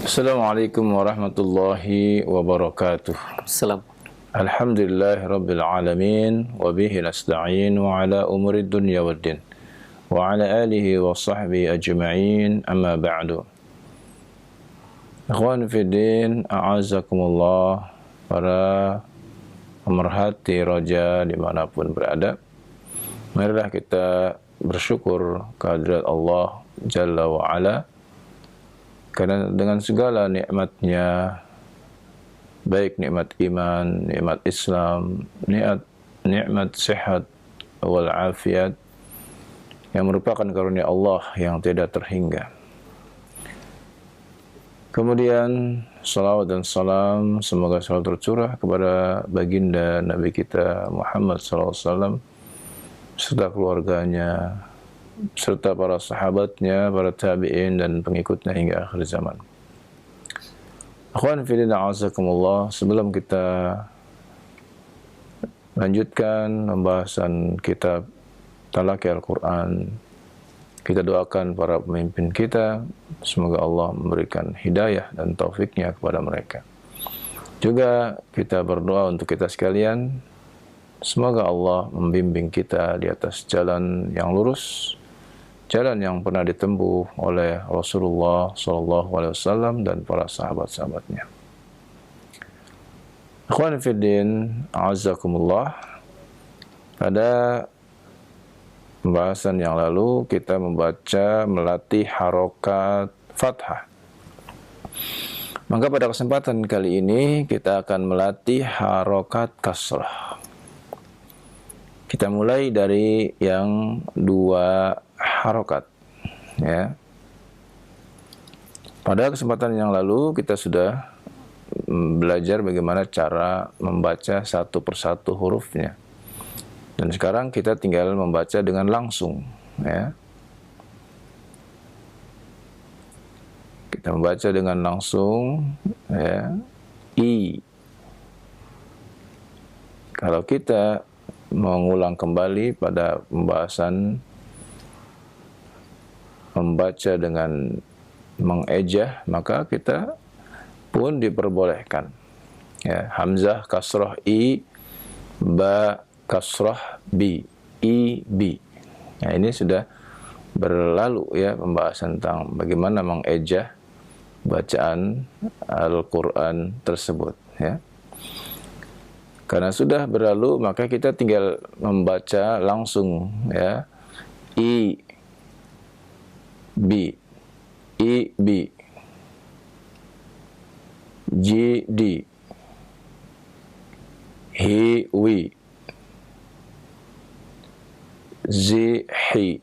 Assalamualaikum warahmatullahi wabarakatuh. Salam. Alhamdulillah rabbil alamin wa bihi nasta'in wa ala umuri dunya waddin wa ala alihi wa sahbihi ajma'in, amma ba'du. Ikhwan fiddin, a'azakumullah, para pemerhati roja dimanapun berada, marilah kita bersyukur kehadirat Allah Jalla wa Ala, karena dengan segala nikmatnya, baik nikmat iman, nikmat Islam, nikmat sehat wal afiat, yang merupakan karunia Allah yang tidak terhingga. Kemudian salawat dan salam semoga selalu tercurah kepada baginda Nabi kita Muhammad SAW serta keluarganya, serta para sahabatnya, para tabi'in dan pengikutnya hingga akhir zaman. Akhwan fillah a'azakumullah, sebelum kita lanjutkan pembahasan kitab Talaqi Al-Quran, kita doakan para pemimpin kita, semoga Allah memberikan hidayah dan taufiknya kepada mereka. Juga kita berdoa untuk kita sekalian, semoga Allah membimbing kita di atas jalan yang lurus, jalan yang pernah ditempuh oleh Rasulullah SAW dan para sahabat-sahabatnya. Ikhwan fiddin, a'azakumullah, pada pembahasan yang lalu kita melatih harokat fathah. Maka pada kesempatan kali ini kita akan melatih harokat kasrah. Kita mulai dari yang dua harokat, ya. Pada kesempatan yang lalu kita sudah belajar bagaimana cara membaca satu persatu hurufnya, dan sekarang kita tinggal membaca dengan langsung, ya. Kita membaca dengan langsung, ya. I. Kalau kita mengulang kembali pada pembahasan membaca dengan mengejah, maka kita pun diperbolehkan, ya. Hamzah kasrah i, ba kasrah bi, i bi. Nah, ini sudah berlalu, ya, pembahasan tentang bagaimana mengejah bacaan Al-Quran tersebut, ya. Karena sudah berlalu, maka kita tinggal membaca langsung, ya. I bi, i bi, ji di, hi wi, zi hi,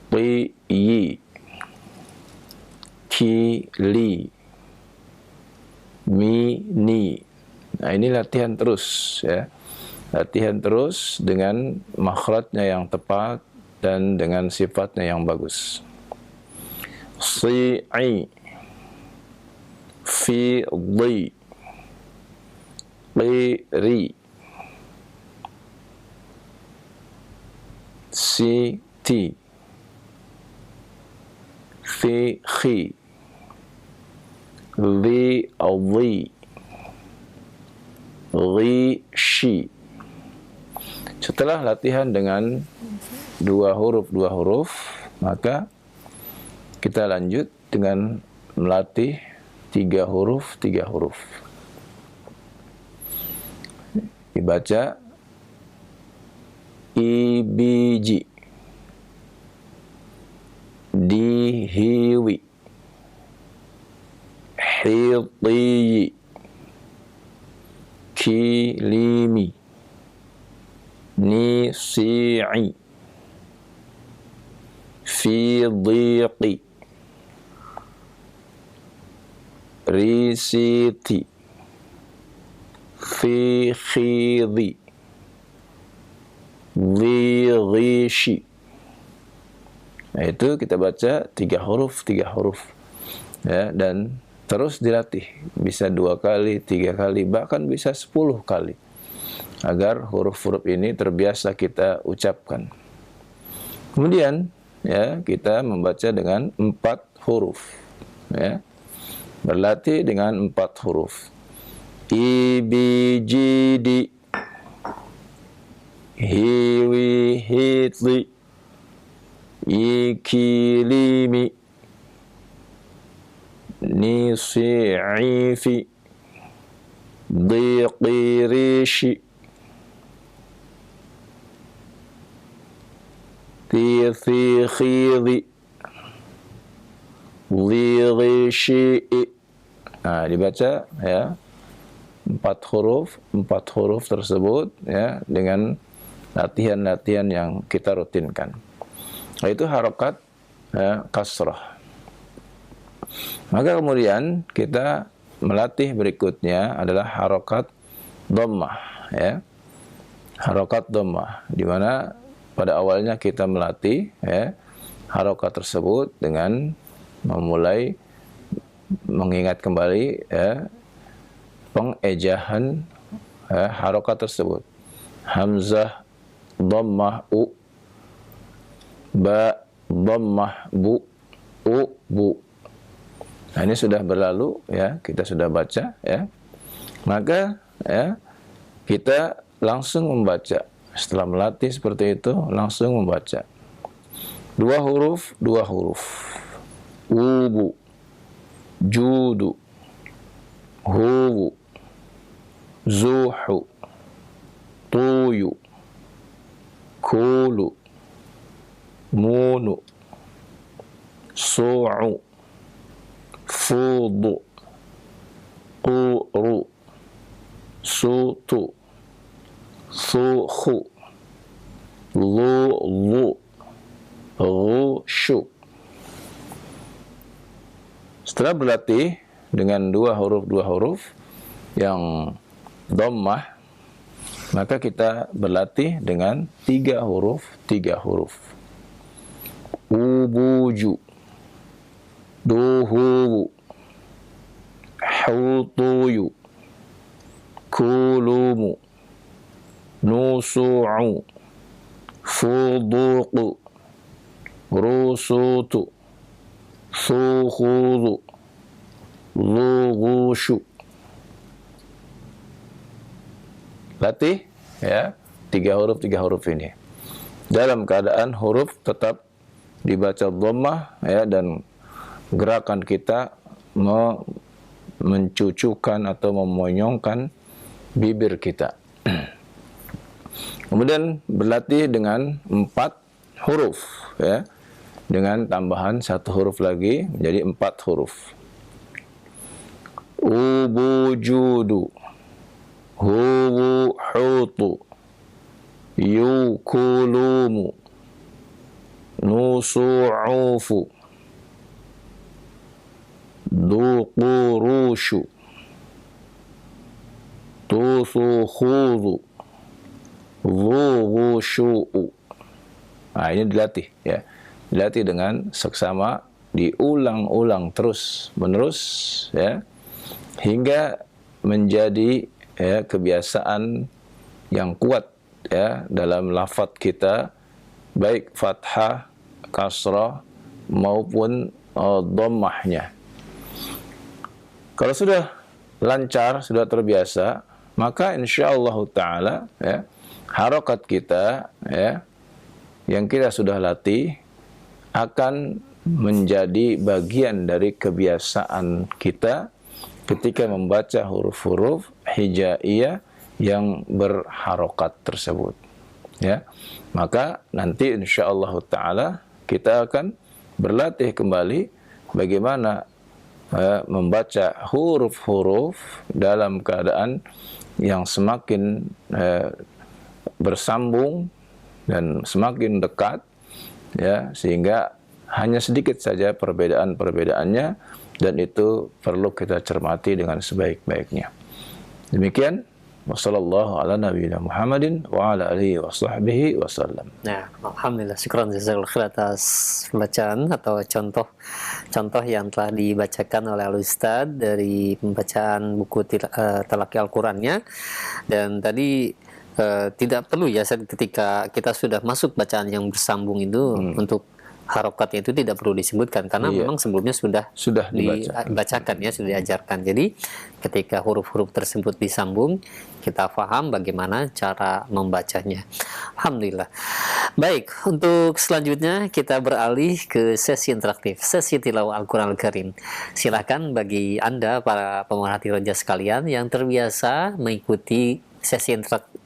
qi yi, ki li, mi ni. Nah, ini latihan terus, ya. Latihan terus dengan makhrajnya yang tepat dan dengan sifatnya yang bagus. Si'i, fi dhi, qiri, siti, fi khi, li adhi, ghishi. Setelah latihan dengan dua huruf, maka kita lanjut dengan melatih tiga huruf. Dibaca ibiji, dihiwi, hitiyi, kilimi, nisi'i, fi dhiqi, risiti, fi khidhi, dhi. Nah, itu kita baca tiga huruf, ya, dan terus dilatih, bisa 2 kali, 3 kali, bahkan bisa 10 kali, agar huruf-huruf ini terbiasa kita ucapkan. Kemudian, ya, kita membaca dengan 4 huruf. ya. Berlatih dengan 4 huruf. I, B, G, D, Hiwi, Hitli, Ikilimi, Nisi'ifi, Diqirishi, Tithikhidhi, Lirishi'i. Nah, dibaca ya 4 huruf tersebut ya dengan latihan-latihan yang kita rutinkan. Nah, itu harokat ya, kasrah. Maka kemudian kita melatih berikutnya adalah harokat dhammah ya. Harokat dhammah di mana pada awalnya kita melatih ya harokat tersebut dengan memulai mengingat kembali ya pengejahan ya, harokat tersebut. Hamzah dhammah u, ba dhammah bu, u bu. Nah, ini sudah berlalu ya, kita sudah baca ya. Maka ya kita langsung membaca. Setelah melatih seperti itu langsung membaca. 2 huruf, 2 huruf. Ubu, judu, huwu, zuhu, tuyu, kulu, munu, su'u, fudu, quru, sutu, suhu, lulu, rushu. Setelah berlatih dengan 2 huruf yang dhammah, maka kita berlatih dengan 3 huruf. Ubuju, duhuwu, hutuyu, kulumu, nusu'u, fuduqu, rusutu, suhudu, lughushu. Latih ya 3 huruf ini dalam keadaan huruf tetap dibaca dhammah ya, dan gerakan kita mencucukkan atau memonyongkan bibir kita. Kemudian berlatih dengan 4 huruf ya, dengan tambahan 1 huruf lagi menjadi 4 huruf. Ubujudu, huwu hutu, yukulumu, nusu'ufu, duqurushu, tusukhudu, dhughushu'u. Nah, ini dilatih ya. Dilatih dengan seksama, diulang-ulang terus menerus ya, hingga menjadi ya kebiasaan yang kuat ya dalam lafaz kita, baik fathah, kasrah maupun dhammahnya. Kalau sudah lancar, sudah terbiasa, maka insyaallah taala ya harokat kita ya yang kita sudah latih akan menjadi bagian dari kebiasaan kita ketika membaca huruf-huruf hijaiyah yang berharokat tersebut ya. Maka nanti insyaallah taala kita akan berlatih kembali bagaimana membaca huruf-huruf dalam keadaan yang semakin bersambung dan semakin dekat ya, sehingga hanya sedikit saja perbedaan-perbedaannya, dan itu perlu kita cermati dengan sebaik-baiknya. Demikian, wassallallahu ala nabiyina Muhammadin wa ala alihi wa sahbihi wasallam. Nah, alhamdulillah, syukran jazakallahu khair atas pembacaan atau contoh yang telah dibacakan oleh Al-Ustaz dari pembacaan buku Talaqi Al-Qur'annya. Dan tadi tidak perlu ya ketika kita sudah masuk bacaan yang bersambung itu untuk harokatnya itu tidak perlu disebutkan karena Iya. memang sebelumnya sudah dibaca. dibacakan ya, sudah diajarkan. Jadi ketika huruf-huruf tersebut disambung, kita paham bagaimana cara membacanya. Alhamdulillah. Baik, untuk selanjutnya kita beralih ke sesi interaktif, sesi tilawah Al-Quran Al-Karim. Silakan bagi Anda para pemerhati roja sekalian yang terbiasa mengikuti sesi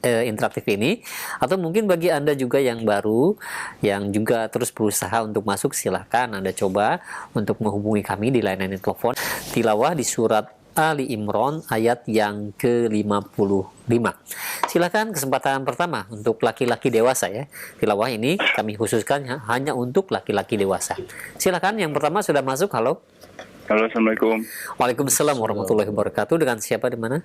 interaktif ini, atau mungkin bagi Anda juga yang baru yang juga terus berusaha untuk masuk, silahkan Anda coba untuk menghubungi kami di layanan telepon tilawah di surat Ali Imran ayat yang ke-55. Silakan kesempatan pertama untuk laki-laki dewasa ya. Tilawah ini kami khususkan hanya untuk laki-laki dewasa. Silakan yang pertama sudah masuk. Halo. Halo, Assalamualaikum. Waalaikumsalam warahmatullahi wabarakatuh. Dengan siapa di mana?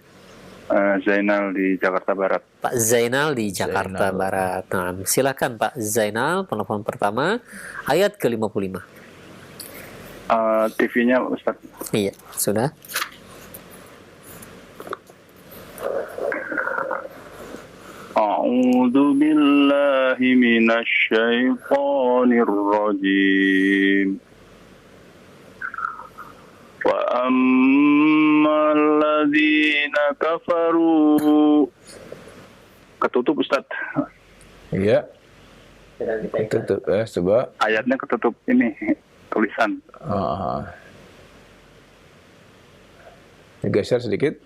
Zainal di Jakarta Barat. Pak Zainal di Jakarta Barat. Nah, silakan Pak Zainal, penelpon pertama ayat ke-55. TV-nya Ustaz. Iya, sudah. A'udzu billahi minasy syaithanir rajim. Wa ammal ladzina kafaru. Ketutup Ustaz. Iya. Ketutup coba. Ayatnya ketutup ini tulisan. Geser sedikit.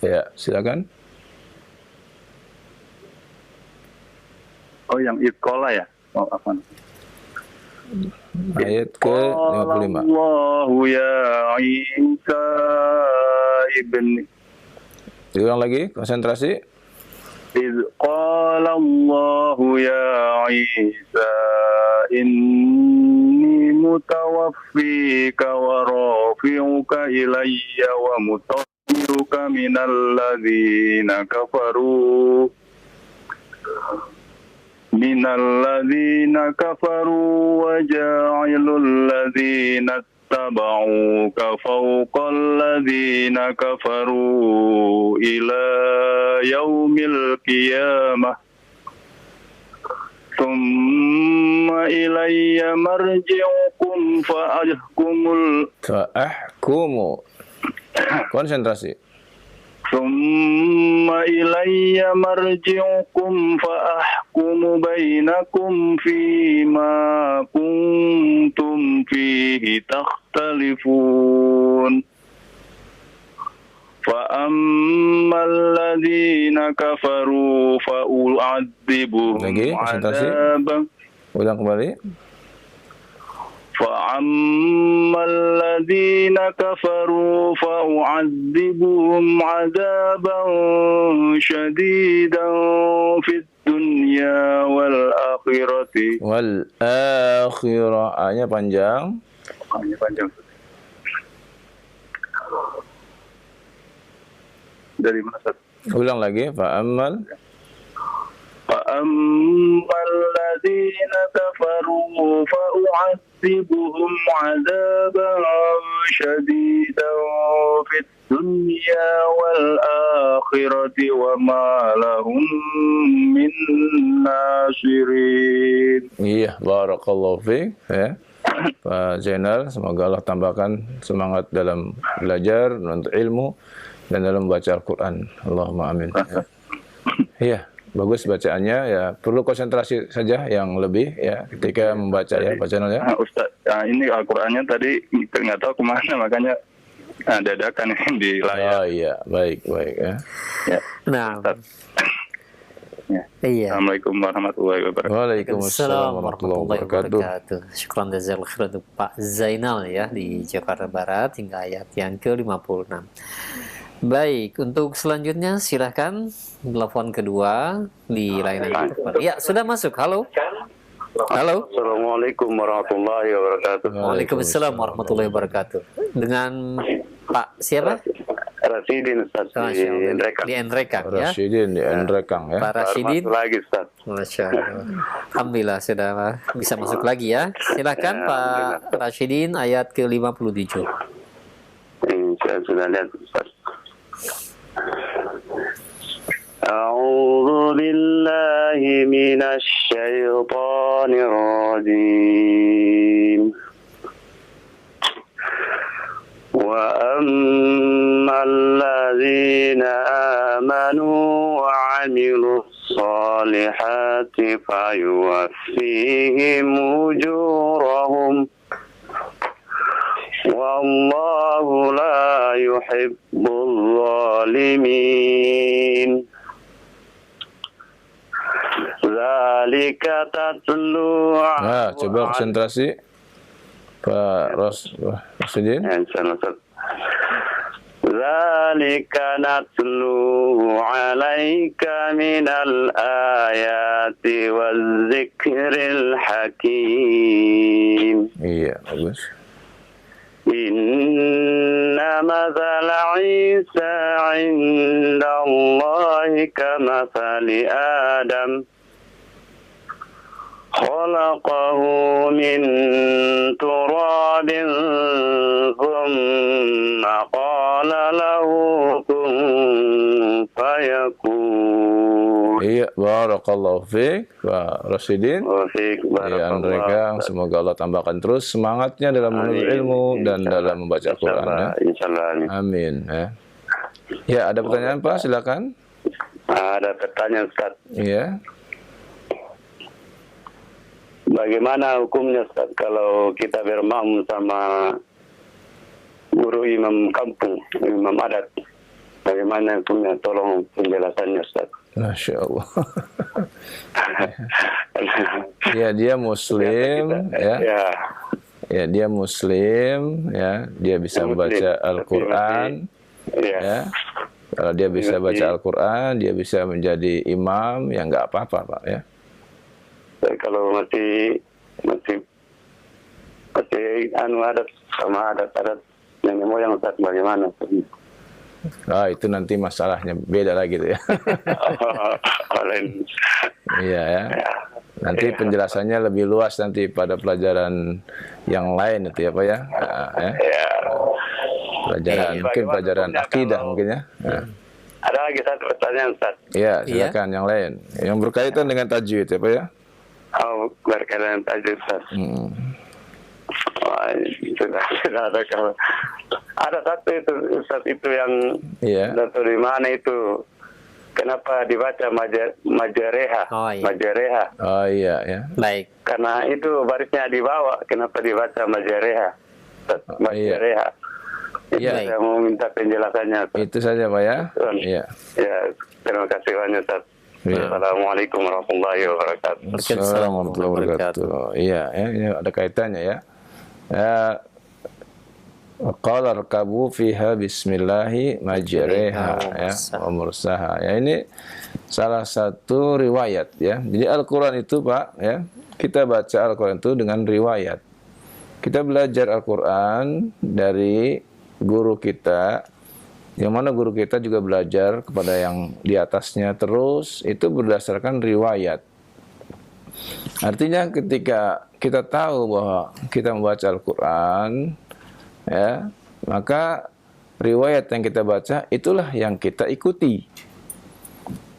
Ya, silakan. Oh, yang itqala ya. Oh, apa? Ayat ke-55. Allahu ya Isa ibn. Diulang lagi, konsentrasi. إذ قال الله يا عيسى إني متوفيك ورافعك إلي ومطهرك من الذين كفروا وجاعل الذين اتبعوك فوق الذين كفروا إلى يوم القيامة ثم إلي مرجعكم فأحكم konsentrasi. ثم إلي مرجعكم فأحكم بينكم فيما كنتم فيه تختلفون فأما الذين كفروا فأعذبهم عذابا. Ulang kembali. فأما الذين كفروا فأعذبهم عذابا شديدا في الدنيا والآخرة. والآخرة A-nya panjang. A-nya panjang. Dari mana, Ustaz? Ulang lagi. Fa'ammal الذين كفروا فأعذبهم عذابا شديدا في الدنيا والآخرة وما لهم من ناصرين. Iya, barakallahu fiik ya. Pak Zainal, semoga Allah tambahkan semangat dalam belajar, menuntut ilmu dan dalam membaca Al-Qur'an. Allahumma amin. Iya. Bagus bacaannya ya, perlu konsentrasi saja yang lebih ya ketika membaca ya Pak Zainal ya. Ustaz, ini Al-Qur'annya tadi nggak tahu kemana, makanya dadakan di layar. Oh iya, baik ya. Ya. Nah, ya. Iya. Assalamualaikum warahmatullahi wabarakatuh. Waalaikumsalam warahmatullahi wabarakatuh. Syukran jazakallahu khairan untuk Pak Zainal ya di Jakarta Barat hingga ayat yang ke-56. Baik, untuk selanjutnya silahkan telepon kedua di layanan telepon. Ya, sudah masuk. Halo. Halo. Assalamualaikum warahmatullahi wabarakatuh. Waalaikumsalam warahmatullahi wabarakatuh. Dengan Pak siapa? Rasidin Ustaz di Endrekang. Di Endrekang ya. Rasidin di Endrekang ya. Pak Rasidin. Lagi Ustaz. Masya Allah. Alhamdulillah sudah bisa masuk lagi ya. Silakan Pak Rasidin ayat ke-57. Saya sudah lihat Ustaz. أعوذ بالله من الشيطان الرجيم وأما الذين آمنوا وعملوا الصالحات فيوفيهم أجورهم والله لا يحب الظالمين Zalika tatlu. Nah, coba konsentrasi Pak Rasidin. Zalika natlu alaika minal ayati wal zikril hakim. Iya, bagus. Inna mathala Isa inda Allahi kamathali Adam khalaqahu min turabin thumma qala lahu kun fayakun. Iya, barakallahu fiik Pak Rasidin. Ya, mereka semoga Allah tambahkan terus semangatnya dalam menuntut ilmu dan dalam membaca Al-Qur'an. Insyaallah. Amin. Ya, ada pertanyaan Pak? Silakan. Ada pertanyaan Ustaz. Iya. Bagaimana hukumnya Ustaz kalau kita bermakmum sama guru imam kampung, imam adat? Bagaimana hukumnya? Tolong penjelasannya Ustaz. Masya Allah. Ya, dia muslim, ya. Ya, dia muslim, ya. Dia bisa membaca Al-Qur'an. Ya. Kalau dia bisa baca Al-Qur'an, dia bisa menjadi imam, ya nggak apa-apa, Pak, ya. Kalau masih adat sama adat nenek moyang Ustaz, bagaimana? Itu nanti masalahnya beda lagi tuh ya. Iya ya. Nanti penjelasannya lebih luas nanti pada pelajaran yang lain itu ya Pak ya. Pelajaran mungkin pelajaran akidah mungkin ya. Ada lagi satu pertanyaan Ustaz. Iya, silakan yang lain. Yang berkaitan dengan tajwid ya Pak ya. Berkaitan dengan tajwid Ustaz. Sudah ada kalau ada satu itu Ustaz itu yang dari mana itu kenapa dibaca majareha? Majareha. Oh iya ya. Baik. Karena itu barisnya di bawah, kenapa dibaca majareha? Majareha. Iya. Saya mau minta penjelasannya. Ustaz. Itu saja Pak ya. Iya. Ya, terima kasih banyak Ustaz. Assalamualaikum warahmatullahi wabarakatuh. Assalamualaikum warahmatullahi wabarakatuh. Iya, ya, ada kaitannya ya. Qala rkabu fiha bismillahi majriha ya wa mursaha. Ya, ini salah satu riwayat ya. Jadi Al-Qur'an itu Pak ya, kita baca Al-Qur'an itu dengan riwayat. Kita belajar Al-Qur'an dari guru kita, yang mana guru kita juga belajar kepada yang di atasnya, terus itu berdasarkan riwayat. Artinya ketika kita tahu bahwa kita membaca Al-Quran ya, maka riwayat yang kita baca itulah yang kita ikuti.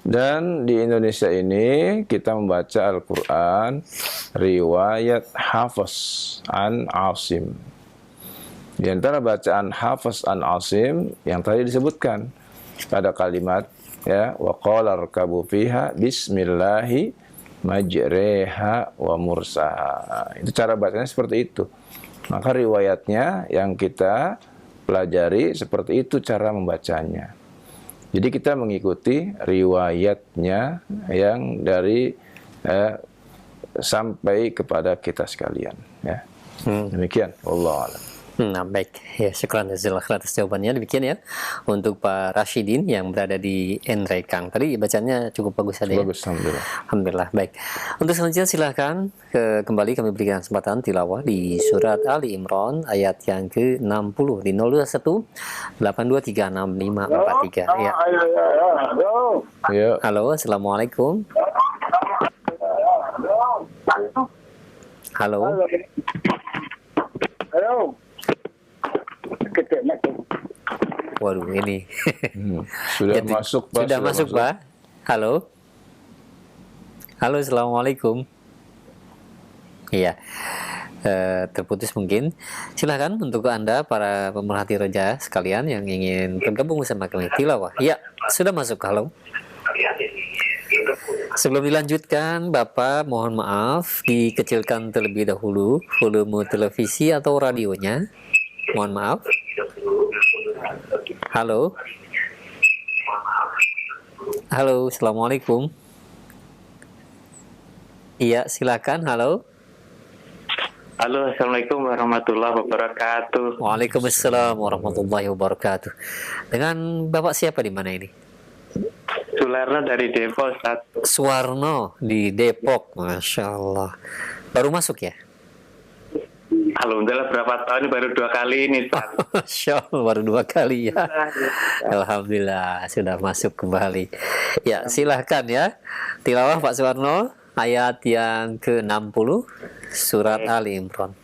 Dan di Indonesia ini kita membaca Al-Quran riwayat Hafiz an Asim. Di antara bacaan Hafiz an Asim yang tadi disebutkan pada kalimat ya, wa qala rkabu fiha bismillahi majriha wa mursaha. Itu cara bacanya seperti itu. Maka riwayatnya yang kita pelajari seperti itu cara membacanya. Jadi kita mengikuti riwayatnya yang dari sampai kepada kita sekalian ya. Demikian wallahu a'lam. Nah, baik. Ya, syukran jazakallahu khairan atas jawabannya. Demikian ya untuk Pak Rasidin yang berada di Nrekang. Tadi bacanya cukup bagus tadi. Bagus, ya? alhamdulillah. Alhamdulillah. Baik. Untuk selanjutnya silahkan kembali kami berikan kesempatan tilawah di surat Ali Imran ayat yang ke-60 di 021 8236543. Ya. Ya. Halo, assalamualaikum. Halo. Halo. Waduh, ini Sudah masuk Pak. Sudah masuk Pak. Halo. Halo, assalamualaikum. Iya, terputus mungkin. Silahkan untuk Anda para pemerhati roja sekalian yang ingin bergabung bersama kami tilawah. Iya, sudah masuk. Halo. Sebelum dilanjutkan, Bapak mohon maaf dikecilkan terlebih dahulu volume televisi atau radionya. Mohon maaf. Halo. Halo, assalamualaikum. Iya, silakan. Halo. Halo, assalamualaikum warahmatullahi wabarakatuh. Waalaikumsalam warahmatullahi wabarakatuh. Dengan Bapak siapa di mana ini? Sularno dari Depok, Ustaz. Suwarno di Depok, Masya Allah. Baru masuk ya? Alhamdulillah berapa tahun baru 2 kali ini, Ustaz. Masya Allah, baru 2 kali ya. Alhamdulillah, sudah masuk kembali. Ya, silahkan ya. Tilawah Pak Suwarno, ayat yang ke-60, surat Ali Imran.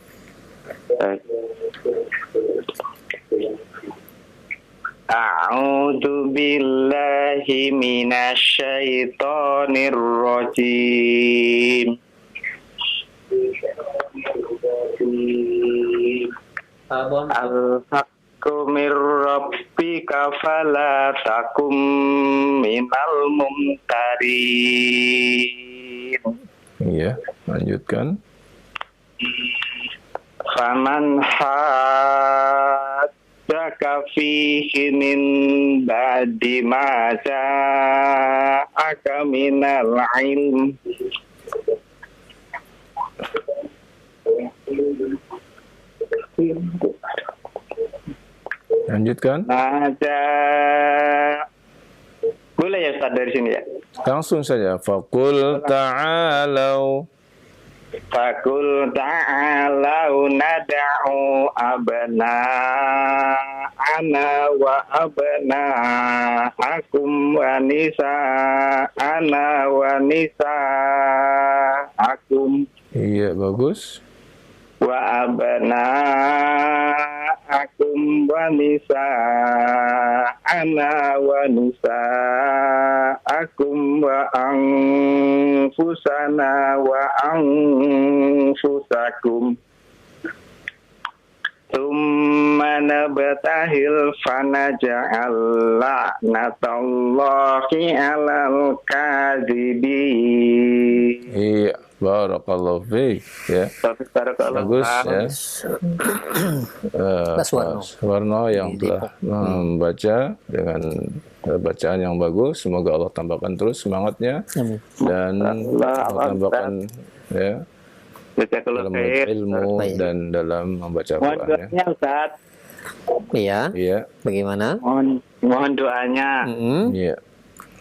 A'udzu billahi minasyaitonir rajim. Al-haqqu mir rabbika fala takum minal mumtarin. Iya, lanjutkan. Faman haddaka fihi min ba'di ma ja'aka minal ilm Lanjutkan. Boleh ya Ustaz dari sini ya? Langsung saja. Faqul ta'alau. Fakul ta'alau nada'u abna'ana wa abna'akum wa nisa'ana wa nisa'akum Iya, bagus. wa abna'akum wa nisa'ana wa nisa'akum wa anfusana wa anfusakum thumma nabtahil fanaj'al la'natallahi 'alal kadhibin. Iya, barakallahu fiik ya. Bagus ya. Pak Suwarno. Suwarno yang telah membaca dengan bacaan yang bagus. Semoga Allah tambahkan terus semangatnya dan Allah tambahkan ya dalam ilmu dan dalam membaca Mohon Quran doanya Ustaz. Iya. Iya. Bagaimana? Mohon doanya. Iya.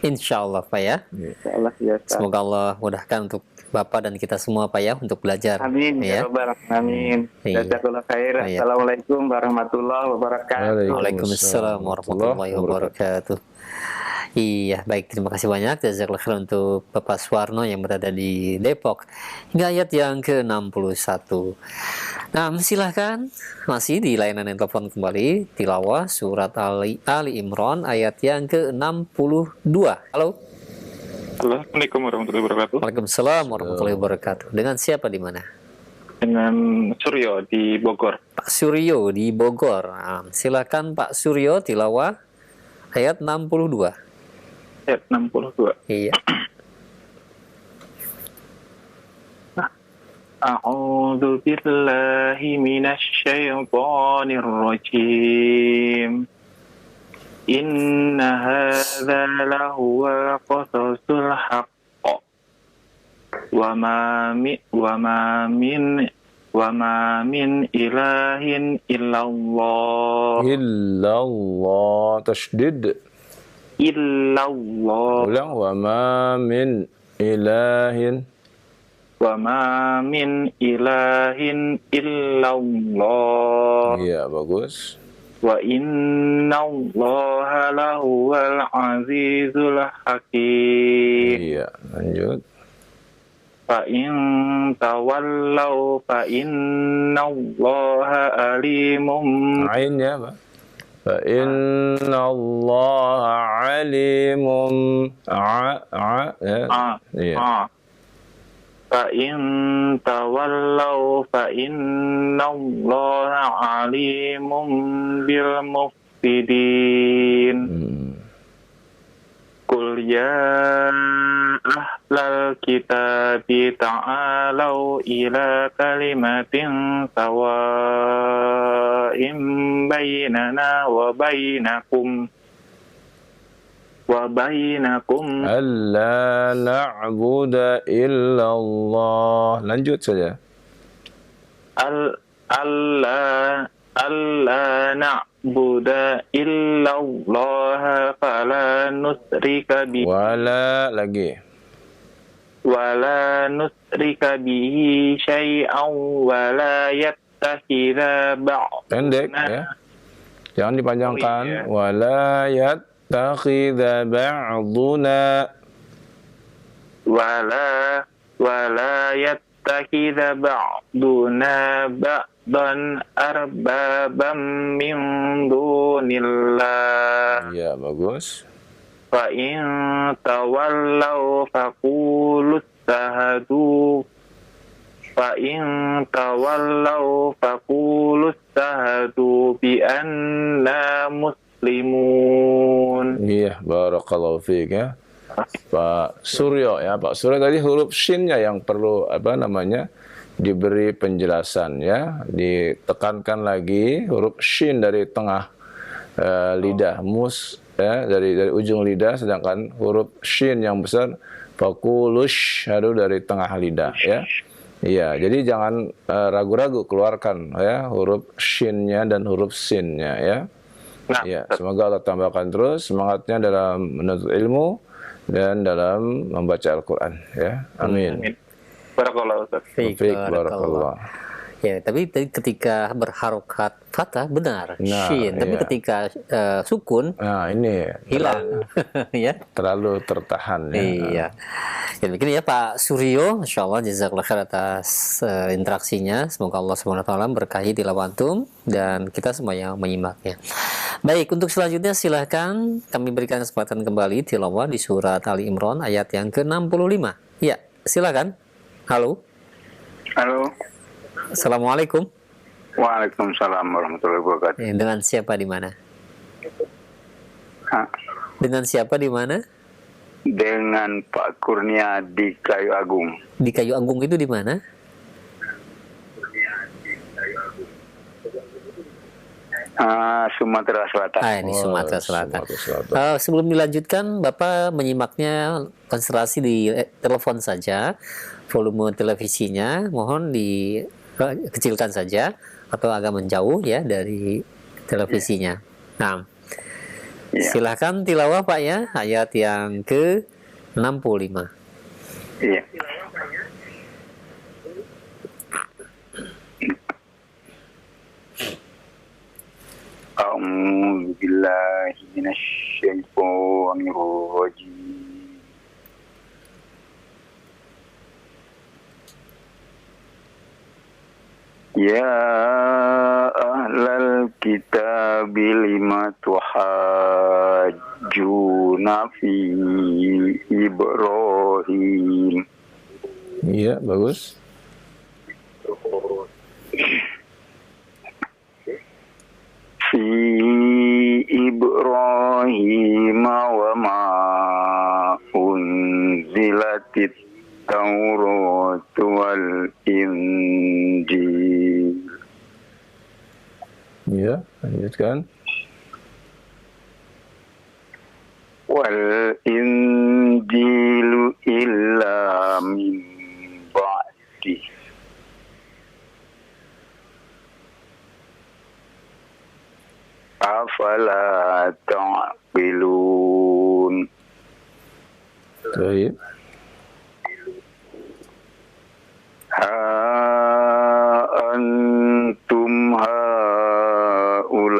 Insya Allah Pak ya. Insyaallah ya Ustaz. Semoga Allah mudahkan untuk Bapak dan kita semua Pak ya untuk belajar. Amin ya Ya. Rabbal alamin. Iya. Jazakallahu khair. Iya. Assalamualaikum warahmatullahi wabarakatuh. Waalaikumsalam warahmatullahi wabarakatuh. Iya, baik, terima kasih banyak jazakallahu khairan untuk Bapak Suwarno yang berada di Depok. Hingga ayat yang ke-61. Nah, silahkan masih di layanan yang telepon kembali tilawah surat Ali Imran ayat yang ke-62. Halo. Assalamualaikum warahmatullahi wabarakatuh. Waalaikumsalam warahmatullahi wabarakatuh. Dengan siapa di mana? Dengan Suryo di Bogor. Pak Suryo di Bogor. Nah, silakan Pak Suryo tilawah ayat 62. Ayat 62. Iya. A'udzu billahi minasy syaithanir rajim. Inna hadza lahuwa qasasul haqq. Wa ma min ilahin illallah. Illallah tasydid. Illallah. Ulang wa ma min ilahin. Wa ma min ilahin illallah. Iya, bagus. Wa innallaha lahuwal azizul hakim. Iya, lanjut. Fa in tawallaw fa innallaha alimum. Ainnya, Pak. Fa inna Allah alimun ya. Iya. فإن تولوا فإن الله عليم بالمفسدين قل يا أهل الكتاب تعالوا إلى كلمة سواء بيننا وبينكم Alla na'budu illallah. Lanjut saja. ألا نعبد إلا الله فلا نشرك به ولا نشرك به شيئا ولا يتخذ Pendek بعضنا ya. Jangan dipanjangkan. Wala yattakhidha ba'duna ولا يتخذ بعضنا بعضا أربابا من دون الله Ya, bagus. فإن تولوا فقولوا استهدوا بأننا مسلمون. Iya, barakallahu fiik ya. Pak Suryo ya, Pak Suryo tadi huruf shinnya yang perlu diberi penjelasan ya, ditekankan lagi huruf shin dari tengah lidah ya, dari ujung lidah, sedangkan huruf shin yang besar fakulush hadu dari tengah lidah ya. Iya, jadi jangan ragu-ragu keluarkan ya huruf shinnya dan huruf sinnya ya. Ya, semoga Allah tambahkan terus semangatnya dalam menuntut ilmu dan dalam membaca Al-Quran ya. Amin. Barakallahu Ustaz. Barakallah. Ya, tapi ketika berharokat fathah benar, Nah, shin. Tapi iya. ketika sukun, Ini hilang, ya. terlalu tertahan ya. Iya. Ya, begini ya Pak Suryo, Insya Allah jazakallah khair atas interaksinya. Semoga Allah SWT berkahi di lawantum dan kita semua yang menyimaknya. Baik, untuk selanjutnya silahkan kami berikan kesempatan kembali tilawah di surat Ali Imran ayat yang ke-65. Ya, silakan. Halo. Assalamualaikum. Waalaikumsalam warahmatullahi wabarakatuh. Dengan siapa di mana? Dengan siapa di mana? Dengan Pak Kurnia di Kayu Agung. Di Kayu Agung itu di mana? Sumatera Selatan. Ini Sumatera Selatan. Sumatera Selatan. Sebelum dilanjutkan, Bapak menyimaknya konsentrasi di telepon saja. Volume televisinya mohon dikecilkan saja atau agak menjauh ya dari televisinya. Nah, silahkan tilawah Pak ya, ayat yang ke-65. Iya. A'udzu billahi minasy syaithanir rajim. Ya ahlal kitab lima tuhajjuna fi Ibrahim. Iya, bagus. Fi Ibrahim wa ma unzilatit Taurat wal Injil. Iya, lanjutkan. Wal Injilu illa min ba'di. Afala ta'qilun. Baik. Antum haula'i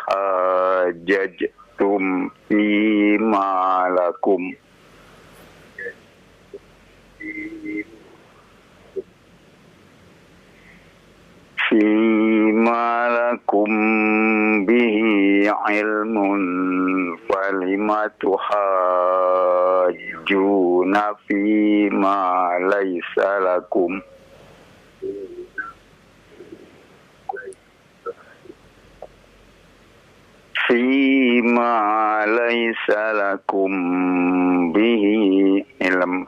hajajtum fima lakum fima lakum bihi ilmun falima tuhajjuna fima laysa lakum bihi ilm.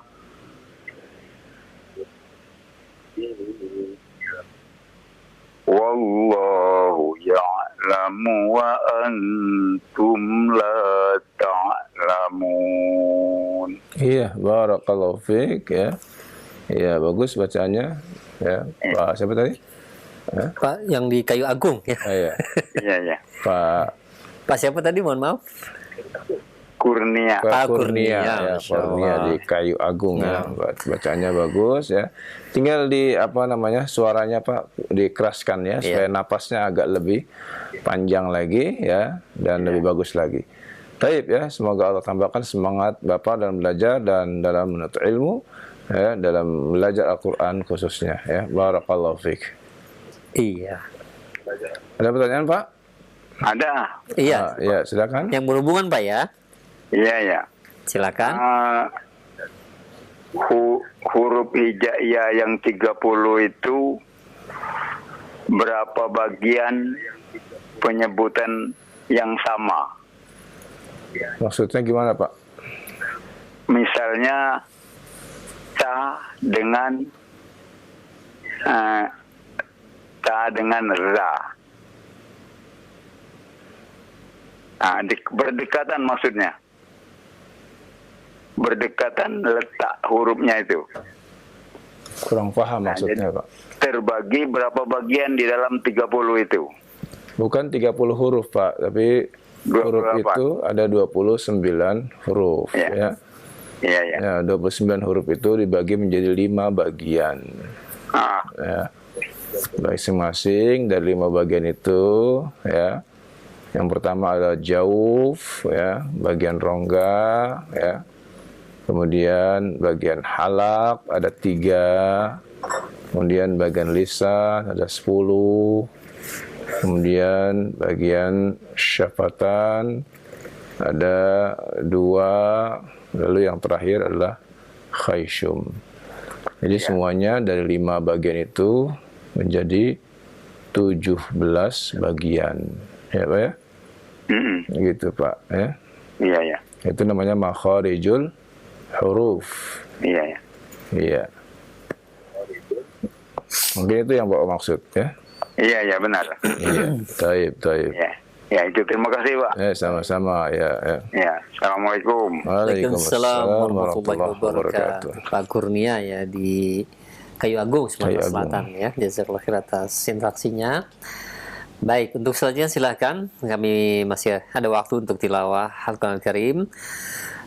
Wallahu ya'lamu wa antum la ta'lamun. Iya, barakallahu fiik ya. Iya, bagus bacaannya. Ya, Pak siapa tadi? Ya. Pak yang di Kayu Agung ya. Iya. Iya, ya. Pak siapa tadi, mohon maaf? Kurnia. Pak Kurnia, ya, Masya Kurnia Allah. di Kayu Agung ya. Bacaannya bagus ya. Tinggal di suaranya Pak dikeraskan ya supaya napasnya agak lebih panjang lagi ya dan lebih bagus lagi. Taib ya, semoga Allah tambahkan semangat Bapak dalam belajar dan dalam menuntut ilmu ya, dalam belajar Al-Qur'an khususnya ya. Barakallahu fiik. Iya. Ada pertanyaan Pak? Ada. Iya. Ya, silakan. Yang berhubungan Pak ya. Iya, ya. Silakan. Huruf hijaiyah yang 30 itu berapa bagian penyebutan yang sama? Maksudnya gimana Pak? Misalnya ta dengan ra. Berdekatan maksudnya. Berdekatan letak hurufnya itu. Kurang paham maksudnya Pak. Terbagi berapa bagian di dalam 30 itu? Bukan 30 huruf Pak, tapi huruf Berapa? itu ada 29 huruf ya. Iya, ya. Ya, 29 huruf itu dibagi menjadi 5 bagian. Ya. Masing-masing dari 5 bagian itu ya. Yang pertama adalah jauf ya, bagian rongga ya. Kemudian bagian halak ada 3. Kemudian bagian lisan ada 10. Kemudian bagian syafatan ada 2. Lalu yang terakhir adalah khayshum. Jadi semuanya dari 5 bagian itu menjadi 17 bagian. Ya Pak ya? Gitu Pak ya. Iya, ya. Itu namanya makharijul huruf. Iya, ya. Iya. Mungkin itu yang Bapak maksud ya. Iya, ya, benar. Iya. Taib. Ya. Ya, itu terima kasih, Pak. Ya, sama-sama ya. Ya, Assalamualaikum. Waalaikumsalam warahmatullahi wabarakatuh. Pak Kurnia ya di Kayu Agung, Sumatera Selatan ya. Jazakallahu khair atas interaksinya. Baik, untuk selanjutnya silakan. Kami masih ada waktu untuk tilawah Al-Quran Al-Karim.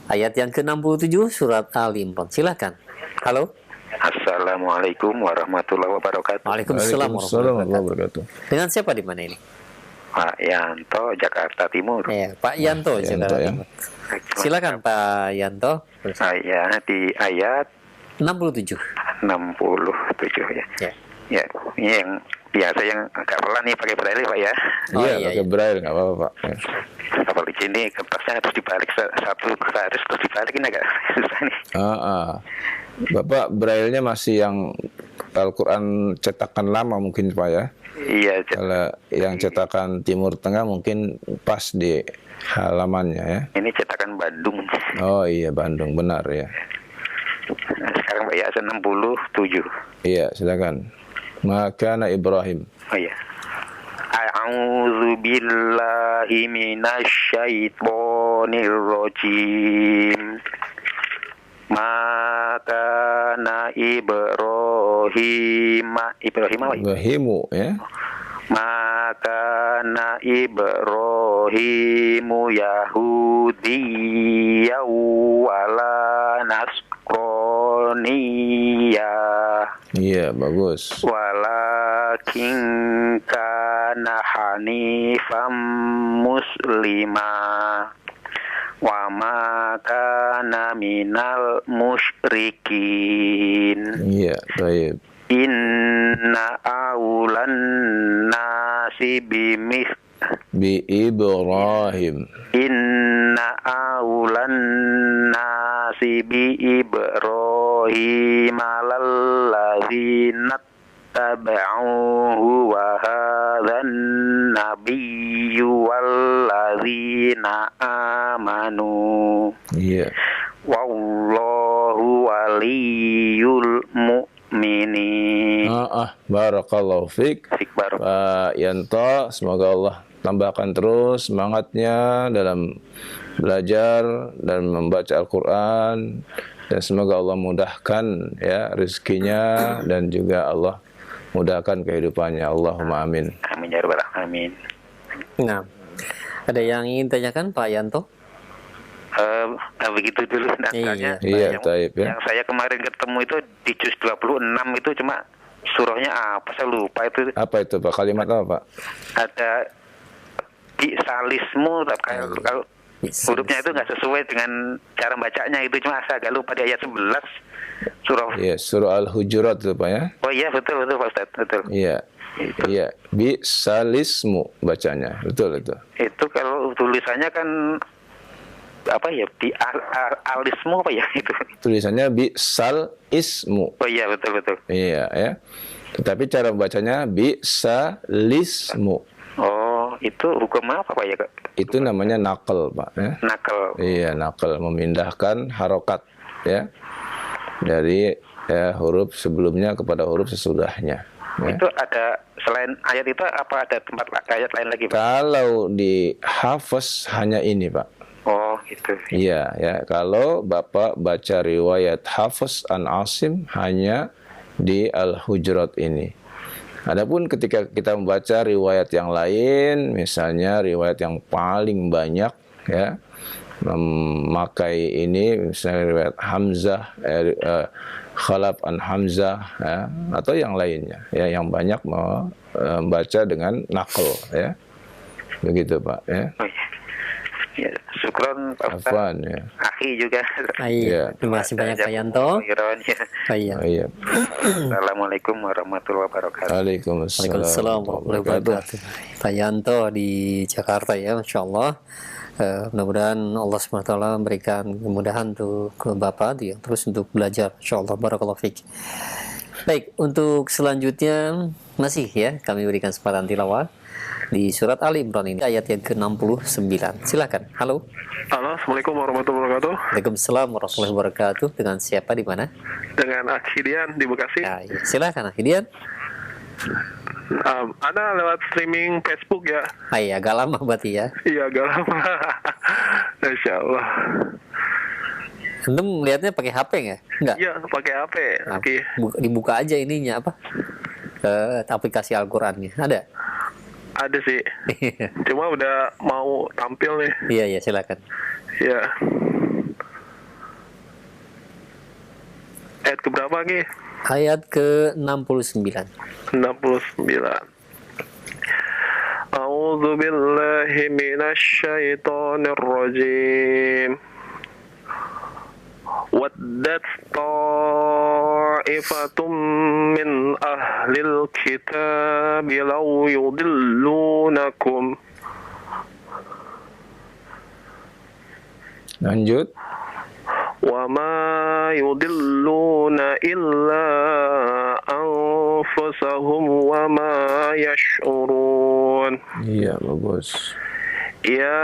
Ayat yang ke-67 surat Al-Imran. Silakan. Halo. Assalamualaikum warahmatullahi wabarakatuh. Waalaikumsalam warahmatullahi wabarakatuh. Dengan siapa di mana ini? Pak Yanto, Jakarta Timur. Pak Yanto, Jakarta Timur. Silakan Pak Yanto. Saya di ayat 67 ya. Ya, ini yang biasa yang agak pelan nih pakai braille Pak ya. Pakai braille nggak apa-apa Pak. Kalau di sini kertasnya harus dibalik satu baris terus dibalikin agak susah nih. Bapak braille-nya masih yang Al-Quran cetakan lama mungkin Pak ya. Iya. Kalau yang cetakan Timur Tengah mungkin pas di halamannya ya. Ini cetakan Bandung. Oh iya Bandung, benar ya. Nah, sekarang Pak ya 67. Iya silakan. Maka Ibrahim. Oh iya. A'udzu billahi minasyaitonir rajim. Maka Ibrahimu ya. Maka Ibrahimu Yahudiyya wala Nasraniya. Iya bagus. Walakin kana hanifam muslima wa ma kana minal musyrikin. Iya, baik. Inna awlan nas nasi bi Ibrahim. Inna awlan nasi bi Ibrahim alalladzina taba'uhu wa hadzan nabiyyu walladzina amanu. Iya. Wallahu waliyul mu'minin. Barakallahu fiik. Baru. Pak Yanto, semoga Allah tambahkan terus semangatnya dalam belajar dan membaca Al-Quran, dan semoga Allah mudahkan ya rezekinya, dan juga Allah mudahkan kehidupannya. Allahumma amin. Amin ya rabbal alamin. Nah, ada yang ingin tanyakan Pak Yanto? Begitu dulu naskahnya. Iya, taib ya. Yang saya kemarin ketemu itu di juz 26 itu cuma surahnya apa saya lupa itu. Apa itu Pak? Kalimat apa Pak? Ada bisalismu, kalau hurufnya itu nggak sesuai dengan cara bacanya, itu cuma saya agak lupa di ayat 11 surah. Iya, surah Al-Hujurat itu Pak ya. Oh iya, betul Pak Ustaz, betul. Iya. Iya, bisalismu bacanya. Betul itu. Itu kalau tulisannya kan apa ya, alismu apa ya itu? Tulisannya bisal ismu. Oh iya, betul. Iya ya. Tetapi cara membacanya bisalismu. Oh, itu hukum apa Pak ya, Kak? Itu namanya nakal Pak ya. Nakal. Iya, nakal, memindahkan harokat ya dari huruf sebelumnya kepada huruf sesudahnya. Ya. Itu ada selain ayat itu apa ada tempat ayat lain lagi Pak? Kalau di hafaz hanya ini Pak. Oh gitu. Iya ya, kalau Bapak baca riwayat Hafs an Asim hanya di Al-Hujurat ini. Adapun ketika kita membaca riwayat yang lain, misalnya riwayat yang paling banyak ya memakai ini, misalnya riwayat Hamzah, Khalaf an Hamzah ya, atau yang lainnya ya, yang banyak membaca dengan nakal ya. Begitu Pak ya. Oh, iya. Ya, syukron Pak Ustaz. Afwan ya. Akhi juga. Iya, terima kasih banyak Pak Yanto. Iya. Assalamualaikum warahmatullahi wabarakatuh. Waalaikumsalam warahmatullahi wabarakatuh. Pak Yanto di Jakarta ya, Masya Allah. Mudah-mudahan Allah SWT memberikan kemudahan untuk ke Bapak yang terus untuk belajar. Masya Allah, barakallahu fiik. Baik, untuk selanjutnya masih ya kami berikan kesempatan tilawah di surat Ali Imran ini ayat yang ke-69. Silakan. Halo. Halo, Assalamualaikum warahmatullahi wabarakatuh. Waalaikumsalam warahmatullahi wabarakatuh. Dengan siapa di mana? Dengan Akhidian di Bekasi. Ya, silakan Akhidian. Ada lewat streaming Facebook ya. Iya, agak lama berarti ya. Iya, agak lama. Insya Allah. Antum lihatnya pakai HP nggak? Enggak. Iya, pakai HP. Nah, Oke. dibuka aja ininya apa? Aplikasi Al-Qur'annya. Ada? Ada sih. Cuma udah mau tampil nih. Iya, silakan. Iya. Ayat keberapa nih? Ayat ke-69. 69. A'udzu billahi minasyaitonir rajim. Waddat ta'ifatum min ahlil kitab law yudillunakum. Lanjut. Wa ma yudilluna illa anfusahum wa ma yash'urun. Iya, bagus. Ya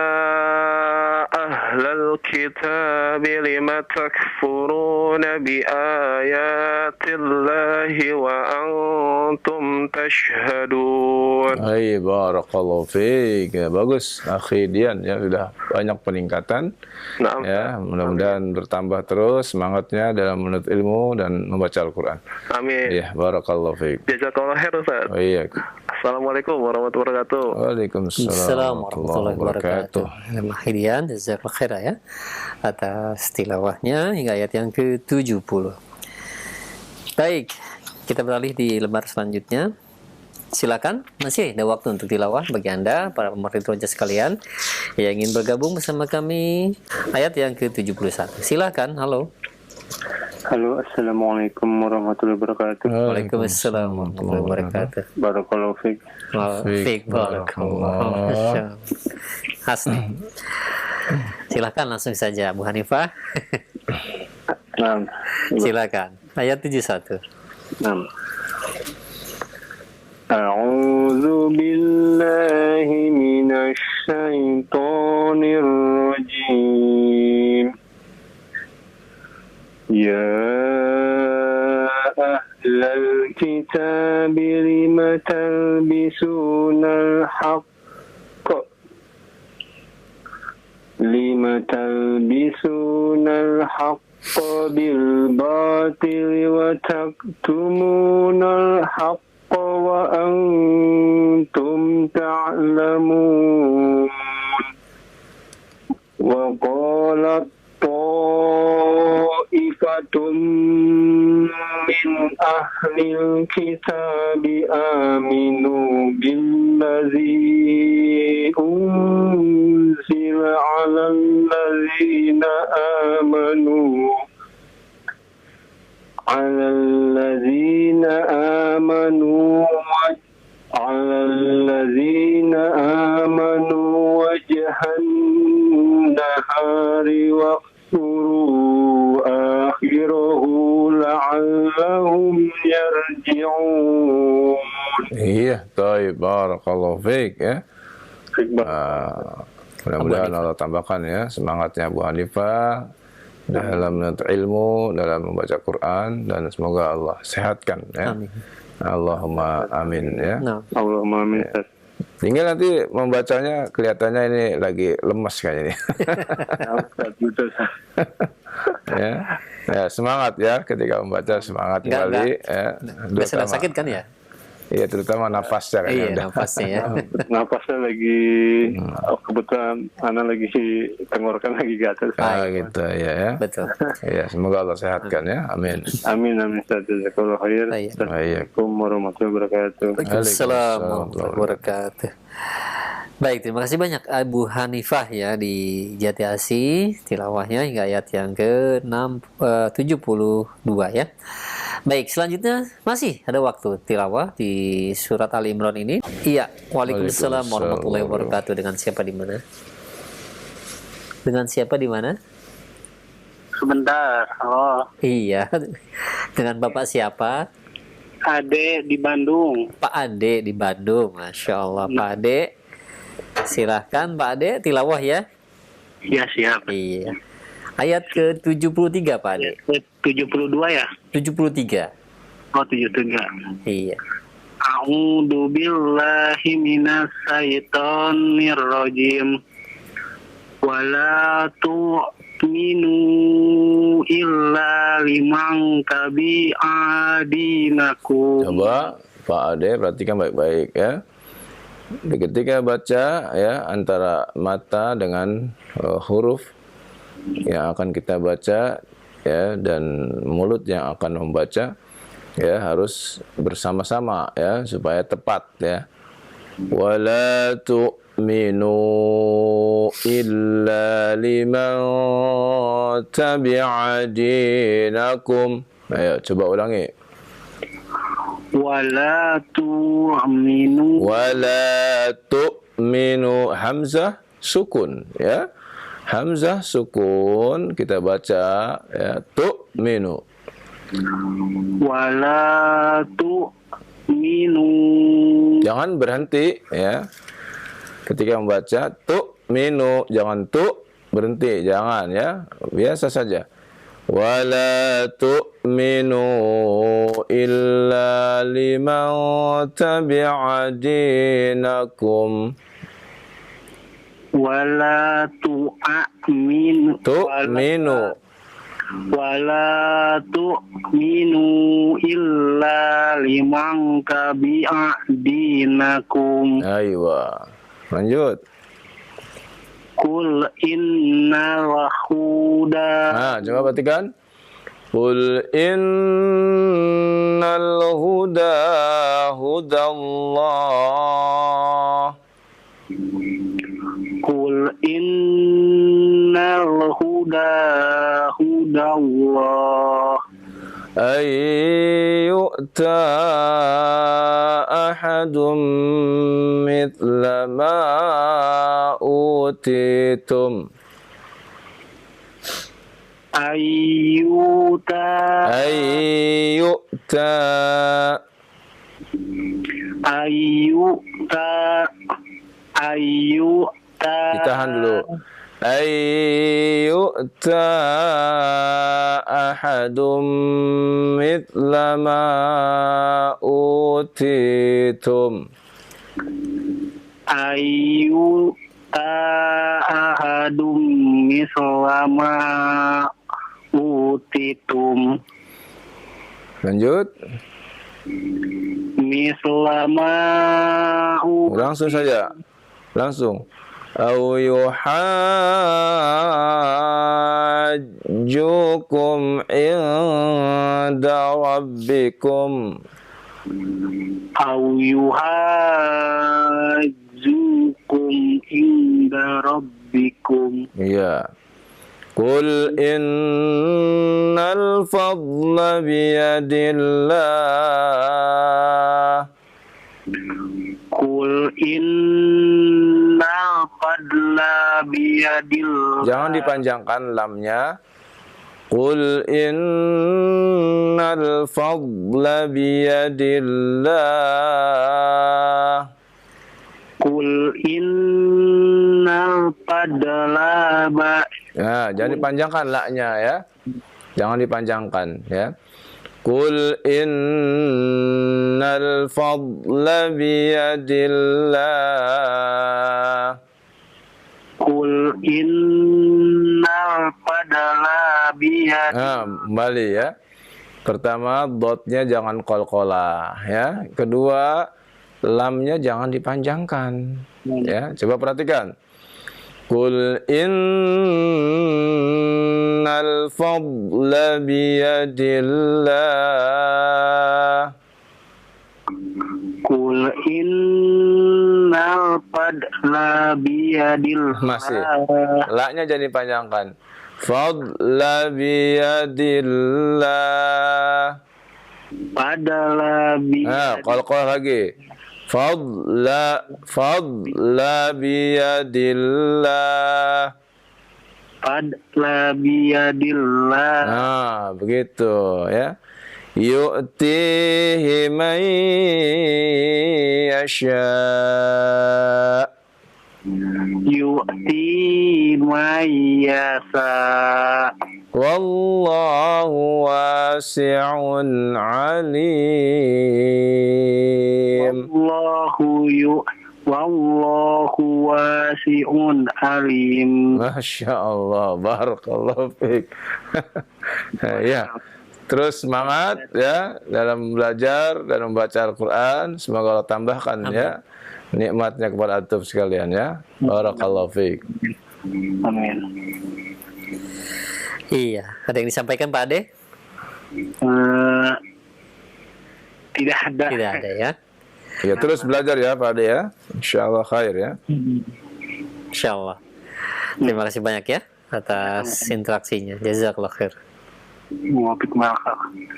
ahlal kitab lima takfuruna bi ayatillahi wa antum tashhadun. Hai, barakallahu fiik. Ya, bagus. Akhidian ya, sudah banyak peningkatan. Nah, Ya, mudah-mudahan bertambah terus semangatnya dalam menuntut ilmu dan membaca Al-Qur'an. amin. Iya, barakallahu fiik. Jazakallahu khair Ustaz. Oh iya. Assalamualaikum warahmatullahi wabarakatuh. Waalaikumsalam warahmatullahi wabarakatuh. Mahdian, jazakallahu khair ya atas tilawahnya hingga ayat yang ke-70. Baik, kita beralih di lembar selanjutnya. Silakan, masih ada waktu untuk tilawah bagi Anda para pemerhati roja sekalian yang ingin bergabung bersama kami ayat yang ke-71. Silakan, halo. Halo, assalamualaikum warahmatullahi wabarakatuh. Waalaikumsalam warahmatullahi wabarakatuh. Barakallahu fiik. Fiik barakallah. Hasan. Silakan langsung saja Bu Hanifah. Naam. Silakan. Ayat 71. Naam. A'udzu billahi minasy syaithanir rajim. Ya ahlal kitab lima talbisunal haqqa bil batili wa taktumunal haqqa wa antum ta'lamun. Wa qalat ta'ifatum min ahlil kitabi aminu billazi unzila ala allazina amanu wajhan nahari waqfuru akhirahu la'allahum yarji'un. Iya, baik, barakallahu fiik ya. Mudah-mudahan Allah tambahkan ya semangatnya Bu Hanifah dalam menuntut ilmu, dalam membaca Quran, dan semoga Allah sehatkan ya. Amin. Allahumma amin ya. Allahumma amin. Tinggal nanti membacanya kelihatannya ini lagi lemas kayaknya. Ya. Ya, semangat ya ketika membaca, semangat kembali ya. Nggak sedang sakit kan ya? Iya, terutama nafasnya kayaknya. Iya, nafasnya ya. Napasnya lagi kebetulan anak lagi tenggorokan lagi gatal. Gitu ya. Betul. Ya, semoga Allah sehatkan ya. Amin. Amin amin. Jazakallahu khair. Assalamualaikum warahmatullahi wabarakatuh. Waalaikumsalam warahmatullahi wabarakatuh. Baik, terima kasih banyak Abu Hanifah ya di Jati Asih tilawahnya hingga ayat yang ke-72 ya. Baik, selanjutnya masih ada waktu tilawah di surat Ali Imran ini. Iya, waalaikumsalam warahmatullahi wabarakatuh. Dengan siapa di mana? Dengan siapa di mana? Sebentar. Oh, Iya. Dengan Bapak siapa? Ade di Bandung. Pak Ade di Bandung. Masya Allah, Pak Ade. Silahkan Pak Ade, tilawah ya. Ya, siap. Iya. Ayat ke-73 Pak Ade. 72 ya? 73. Oh, 73. Iya. A'udzu billahi minas syaitonir rajim. Wala tu'minu illa liman tabi'adinakum. Coba Pak Ade perhatikan baik-baik ya. Ketika baca ya antara mata dengan huruf yang akan kita baca ya dan mulut yang akan membaca ya harus bersama-sama ya supaya tepat ya. Wala tu'minu illa liman tabi'a dinakum. Ayo coba ulangi. Wala tu'minu. Wala tu'minu, hamzah sukun ya. Hamzah sukun kita baca ya, tu'minu. Wala tu'minu. Jangan berhenti ya. Ketika membaca tu'minu, jangan berhenti, jangan ya. Biasa saja. Wala tu'minu illa liman tabi'a dinakum. Wala tu'minu. Wala tu'minu illa liman tabi'a dinakum. Aywa. Lanjut. Qul innal huda. Coba perhatikan. Qul innal huda hudallah. Qul innal huda hudallah. yu'ta ahadum mithla ma utitum. Ayyuta Ayyu'ta. Ditahan dulu. Ayyu'ta ahadum mithla ma utitum. Ayyuta ahadum mislama utitum. Lanjut. Mislama Langsung saja. Langsung. Au yuhajjukum inda rabbikum. au yuhajjukum inda rabbikum. Iya. Qul innal fadla biyadillah. Qul innal fadla biyadillah. Jangan dipanjangkan lamnya. Qul innal fadla biyadillah. Qul innal fadla Nah, jangan dipanjangkan la-nya ya. Jangan dipanjangkan ya. Qul innal fadla biyadillah. Qul innal fadla biyadillah. Nah, kembali ya. Pertama, dotnya jangan qalqalah ya. Kedua, lamnya jangan dipanjangkan. Ya, coba perhatikan. Qul innal fadla biyadillah. Qul innal fadla biyadillah. Masih. La-nya jangan dipanjangkan. Fadla biyadillah. Fadla biyadillah. Nah, qalqalah lagi. Fadla biyadillah. Fadla biyadillah. Nah, begitu ya. Yu'tihi man yasha. Yu'ti man yasha. Wallahu wasi'un alim. Wallahu wasi'un alim. Masya Allah, barakallahu fiik. Ya, terus semangat ya dalam belajar dan membaca Al-Quran. Semoga Allah tambahkan ya nikmatnya kepada antum sekalian ya. Barakallahu fiik. Amin. Iya, ada yang disampaikan Pak Ade? Tidak ada. Tidak ada ya. Ya, terus belajar ya Pak Ade ya. Insyaallah khair ya. Insyaallah. Terima kasih banyak ya atas interaksinya. Jazakallah khair.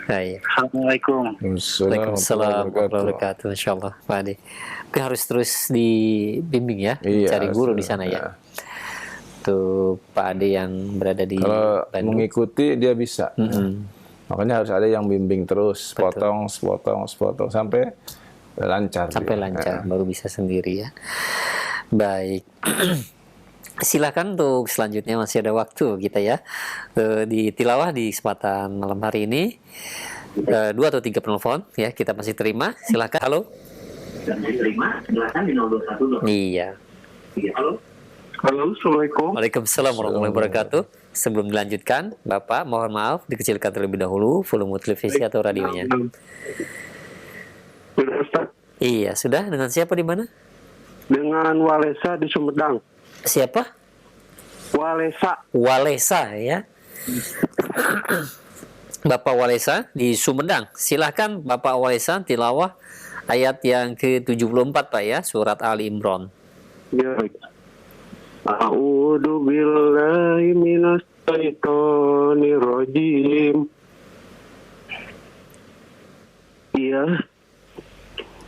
Baik. Assalamualaikum. Waalaikumsalam warahmatullahi wabarakatuh. Insyaallah Pak Ade. Oke, harus terus dibimbing ya, Iya, cari guru di sana ya. Tuh Pak Ade yang berada di kalau Bandung. mengikuti dia bisa. Makanya harus ada yang bimbing terus, Betul. sepotong sampai lancar. Sampai lancar, baru bisa sendiri ya. Baik. Silakan untuk selanjutnya, masih ada waktu kita ya. Di tilawah di kesempatan malam hari ini 2 atau 3 penelpon ya, kita masih terima. Silakan. Halo. Diterima, silakan di 021. Iya. Halo. Halo, Assalamualaikum. Waalaikumsalam warahmatullahi wabarakatuh. Sebelum dilanjutkan, Bapak mohon maaf dikecilkan terlebih dahulu volume televisi atau radionya. Sudah, Ustaz. Iya, sudah. Dengan siapa di mana? Dengan Walesa di Sumedang. Siapa? Walesa ya. Bapak Walesa di Sumedang. Silahkan Bapak Walesa tilawah ayat yang ke-74 Pak ya, surat Ali Imran. Ya. A'udzu billahi minas syaitonir rajim.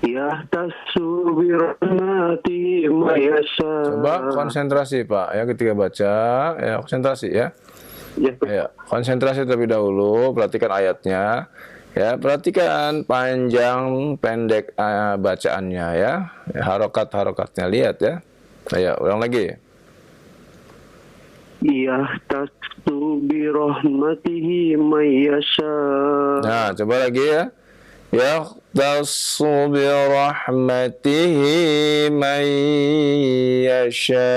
Yahtassu birahmatihi may yasha. Coba konsentrasi Pak ya ketika baca, ya konsentrasi ya. Ya, konsentrasi terlebih dahulu, perhatikan ayatnya. Ya, perhatikan panjang pendek bacaannya ya. Harokat-harokatnya lihat ya. Ya, ulang lagi. Yahtassu birahmatihi may yasha. Nah, coba lagi ya. Yahtassu birahmatihi may yasha.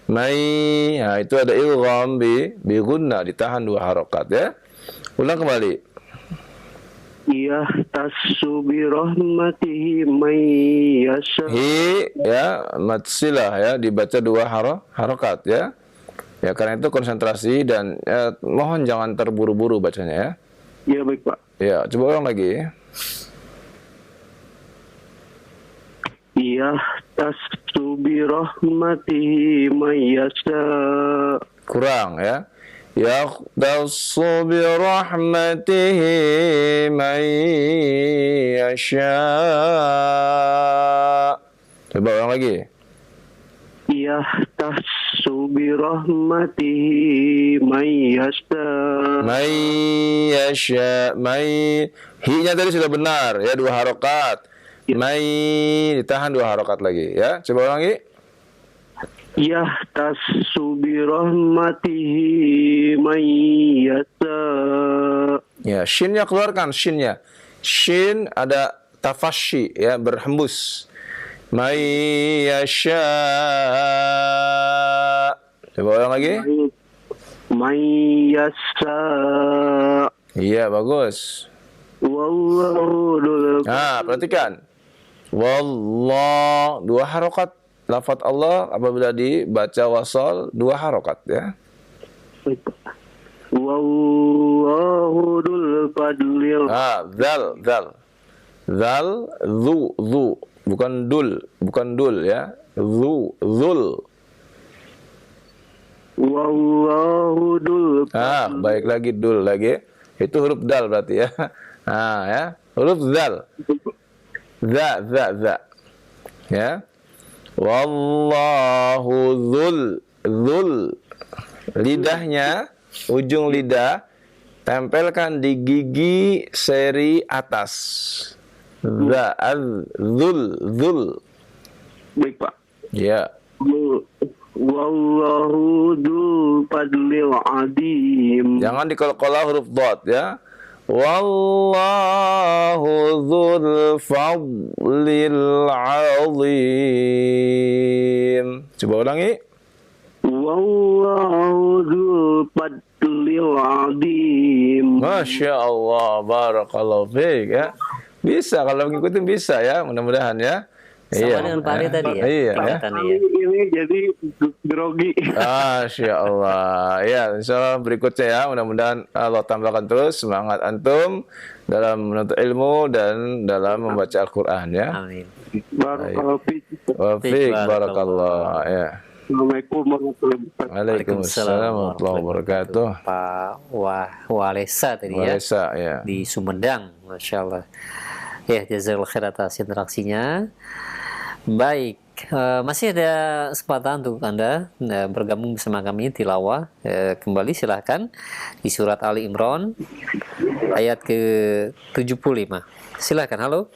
Nah, itu ada ilgham bi gunna, ditahan 2 harokat ya. Ulang kembali. Yahtassu birahmatihi may yasha. Hi ya, matsilah ya, dibaca 2 harokat ya. Ya, karena itu konsentrasi dan mohon jangan terburu-buru bacanya ya. Ya baik Pak. Ya, coba ulang lagi. Yahtassu birahmatihi may yasha. Kurang ya. Yahtassu birahmatihi may yasha. Coba ulang lagi. Yahtassu birahmatihi may yasha. May yasha. Hi-nya tadi sudah benar ya, 2 harokat. May ditahan 2 harokat lagi ya. Coba ulang lagi. Yahtassu birahmatihi may yasha. Ya, shinnya keluarkan, shinnya. Shin ada tafashi ya, berhembus. May yasha. Coba ulang lagi. May yasha. Iya, bagus. Wallahu dzul. Nah, perhatikan. Wallah, 2 harokat. Lafaz Allah apabila dibaca wasal 2 harokat ya. Wallahu dzul fadlil. Zal, zu, bukan dul ya. Zul. Wallahu dzul. Baik lagi, dul lagi. Itu huruf dal berarti ya. Ya, huruf zal. Za. Ya. Wallahu dzul. Lidahnya, ujung lidah tempelkan di gigi seri atas. Dzul. Baik Pak. Ya. Wallahu dzul fadlil adim. Jangan dikol-kolah huruf dot ya. Wallahu dzul fadlil azim. Coba ulangi. Wallahu dzul fadlil azim. Masya Allah, barakallahu fiik ya. Bisa, kalau ngikutin bisa ya, mudah-mudahan ya. Sama dengan Pak Ari tadi ya. Iya ya. Ini jadi grogi. Masya Allah. Ya, insya Allah berikutnya ya. Mudah-mudahan Allah tambahkan terus semangat antum dalam menuntut ilmu dan dalam membaca Al-Quran ya. Amin. Barakallahu fiik. Wafiq barakallah ya. Assalamualaikum warahmatullahi wabarakatuh. Waalaikumsalam warahmatullahi wabarakatuh. Pak Walesa tadi ya. Walesa ya. Di Sumedang, Masya Allah. Ya, jazakallahu khair atas interaksinya. Baik, masih ada kesempatan untuk Anda bergabung bersama kami tilawah. Kembali silahkan di surat Ali Imran ayat ke-75. Silahkan, halo.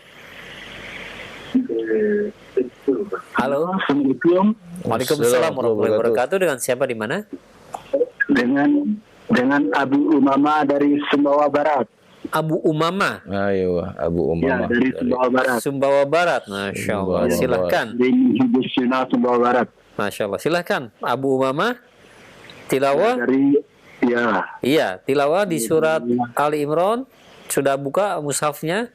Halo. Assalamualaikum. Waalaikumsalam warahmatullahi wabarakatuh. Dengan siapa di mana? Dengan Abu Umama dari Sumbawa Barat. Abu Umama. Ayo, Abu Umama. Ya, dari Sumbawa Barat. Sumbawa Barat, Masya Allah. Silahkan. Di Hibusina Sumbawa Barat. Masya Allah. Silahkan, Abu Umama. Tilawah. Iya, tilawah di surat Ali Imran. Sudah buka mushafnya?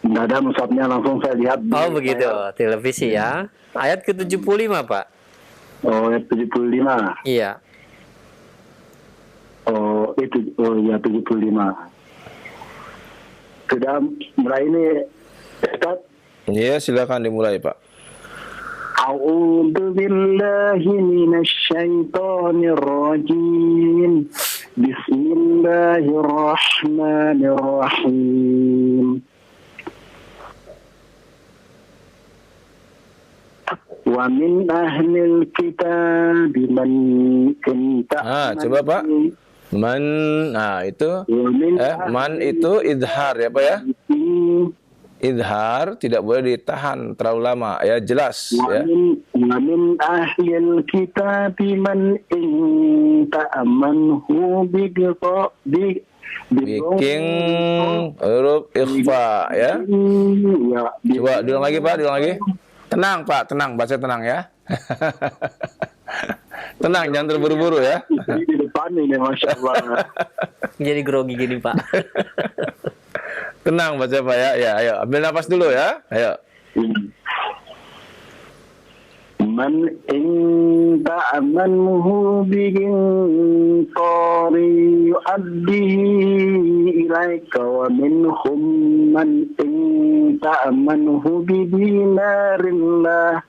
Tidak ada mushafnya, langsung saya lihat. Oh begitu, televisi ya. Ayat ke-75 Pak. Oh, ayat 75. Iya. Oh ya 75. Sudah mulai ini, Ustaz? Iya, silakan dimulai, Pak. A'udzu billahi minasy syaithanir rajim. Bismillahirrahmanirrahim. Wa min ahlil kitab man coba Pak. Man, itu man itu idhar ya Pak ya. Idhar tidak boleh ditahan terlalu lama ya, jelas ya. Wa min ahlil kitab man ta'amanhu biking huruf ikhfa ya. Coba diulang lagi Pak, diulang lagi. Tenang Pak, tenang, baca tenang ya. Tenang, jangan terburu-buru ya. Di depan ini, Masya Allah. Jadi grogi gini Pak. Tenang baca Pak ya. Ya, ayo ambil nafas dulu ya. Ayo. Man inta amanhu bihin qari yu'addihi ilaika wa minhum man inta amanhu bidinarillah.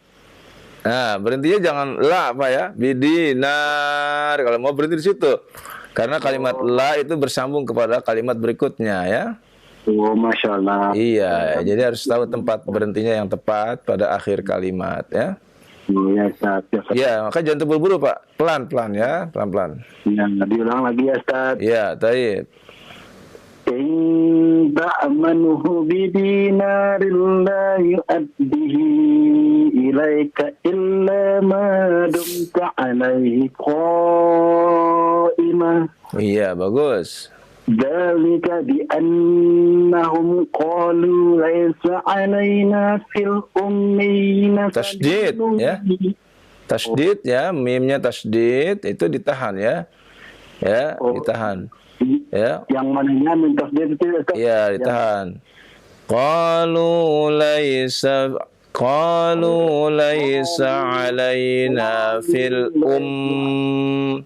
Nah, berhentinya jangan la Pak ya. Bidinar. Kalau mau berhenti di situ. Karena kalimat la itu bersambung kepada kalimat berikutnya ya. Oh, Masya Allah. Iya, jadi harus tahu tempat berhentinya yang tepat pada akhir kalimat ya. Oh, ya, Ustaz. Ya, maka jangan terburu-buru Pak. Pelan-pelan ya, pelan-pelan. Ya, diulang lagi ya, Ustaz. Ya, taib. In ta'amanuhu bidinarillah yu'addihi ilaika illa ma dumta alaihi qa'imah. Iya, bagus. Dzalika bi'annahum qalu laisa alaina fil ummiyina tasydid ya. Tasydid ya, mimnya tasydid itu ditahan ya. Ya, ditahan. Ya. Yang mananya min tasydid itu Ustaz? Ya, ditahan. Qalu laisa alaina fil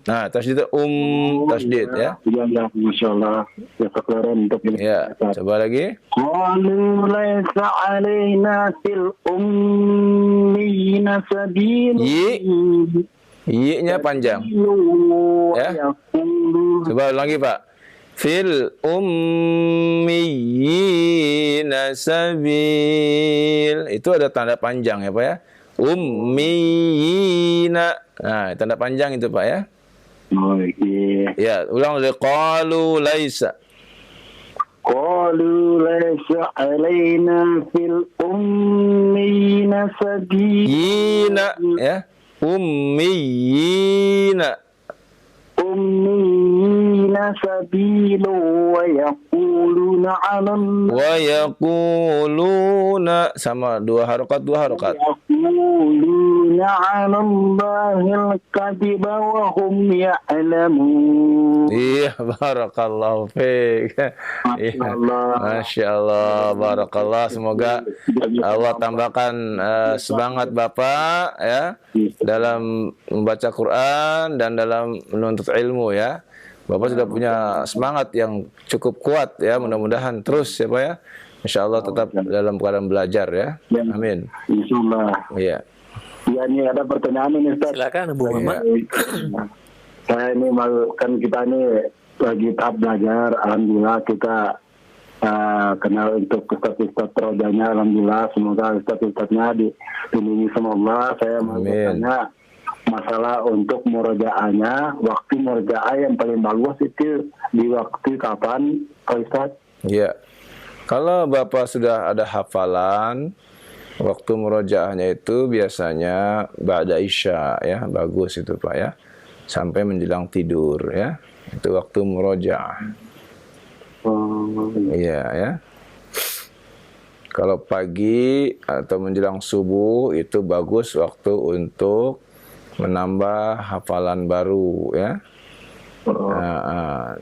Nah, tasydid tasydid ya. Ya, masyaallah. Ya, kekeren untuk ini. Ya, coba lagi. Qalu laisa alaina fil ummiyina sabil. Y-nya panjang. Ya. Coba lagi Pak. Fil ummiyina sabil. Itu ada tanda panjang ya Pak ya. Ummiyina. Nah, tanda panjang itu Pak ya. Oh, iya. Ya, ulang lagi. Qalu laisa. Qalu laisa alaina fil ummiyina sabil. Yina ya. Ummiyina. Ummiyina sabilu wa yaquluna 'alam. Wa yaquluna sama dua harokat. Yaquluna 'alallahi al-kadhiba wa hum ya'lamun. Iya, barakallahu fiik. Iya. Masya Allah, barakallah. Semoga Allah tambahkan semangat Bapak ya dalam membaca Quran dan dalam menuntut ilmu ya. Bapak sudah punya semangat yang cukup kuat ya. Mudah-mudahan terus ya Pak ya. Insya Allah tetap dalam keadaan belajar ya. Amin. Insyaallah. Iya. Ya, ini ada pertanyaan ini Ustaz. Silakan Bu Muhammad. Saya ini kan kita ini lagi tahap belajar. Alhamdulillah kita kenal untuk ustaz-ustaz rodanya. Alhamdulillah semoga ustaz-ustaznya dilindungi sama Allah. Saya mau bertanya masalah untuk murojaahnya, waktu murojaah yang paling bagus itu di waktu kapan, Pak Ustaz? Iya. Kalau Bapak sudah ada hafalan, waktu murojaahnya itu biasanya ba'da isya ya, bagus itu Pak ya. Sampai menjelang tidur ya. Itu waktu murojaah. Iya ya. Kalau pagi atau menjelang subuh itu bagus waktu untuk menambah hafalan baru ya.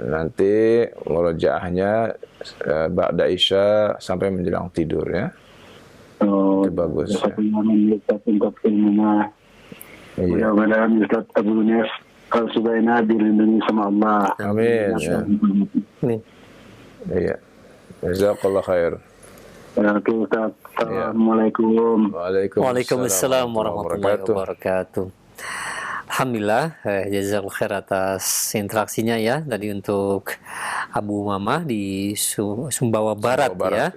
Nanti murojaahnya ba'da isya sampai menjelang tidur ya. Itu bagus ya. Untuk ilmunya. Mudah-mudahan Ustaz Abu Nes Al-Subaina dilindungi sama Allah. Amin ya. Iya. Jazakallah khair. Oke Ustaz. Assalamualaikum. Waalaikumsalam warahmatullahi wabarakatuh. Alhamdulillah, jazakallahu khair atas interaksinya ya tadi untuk Abu Mama di Sumbawa Barat, ya.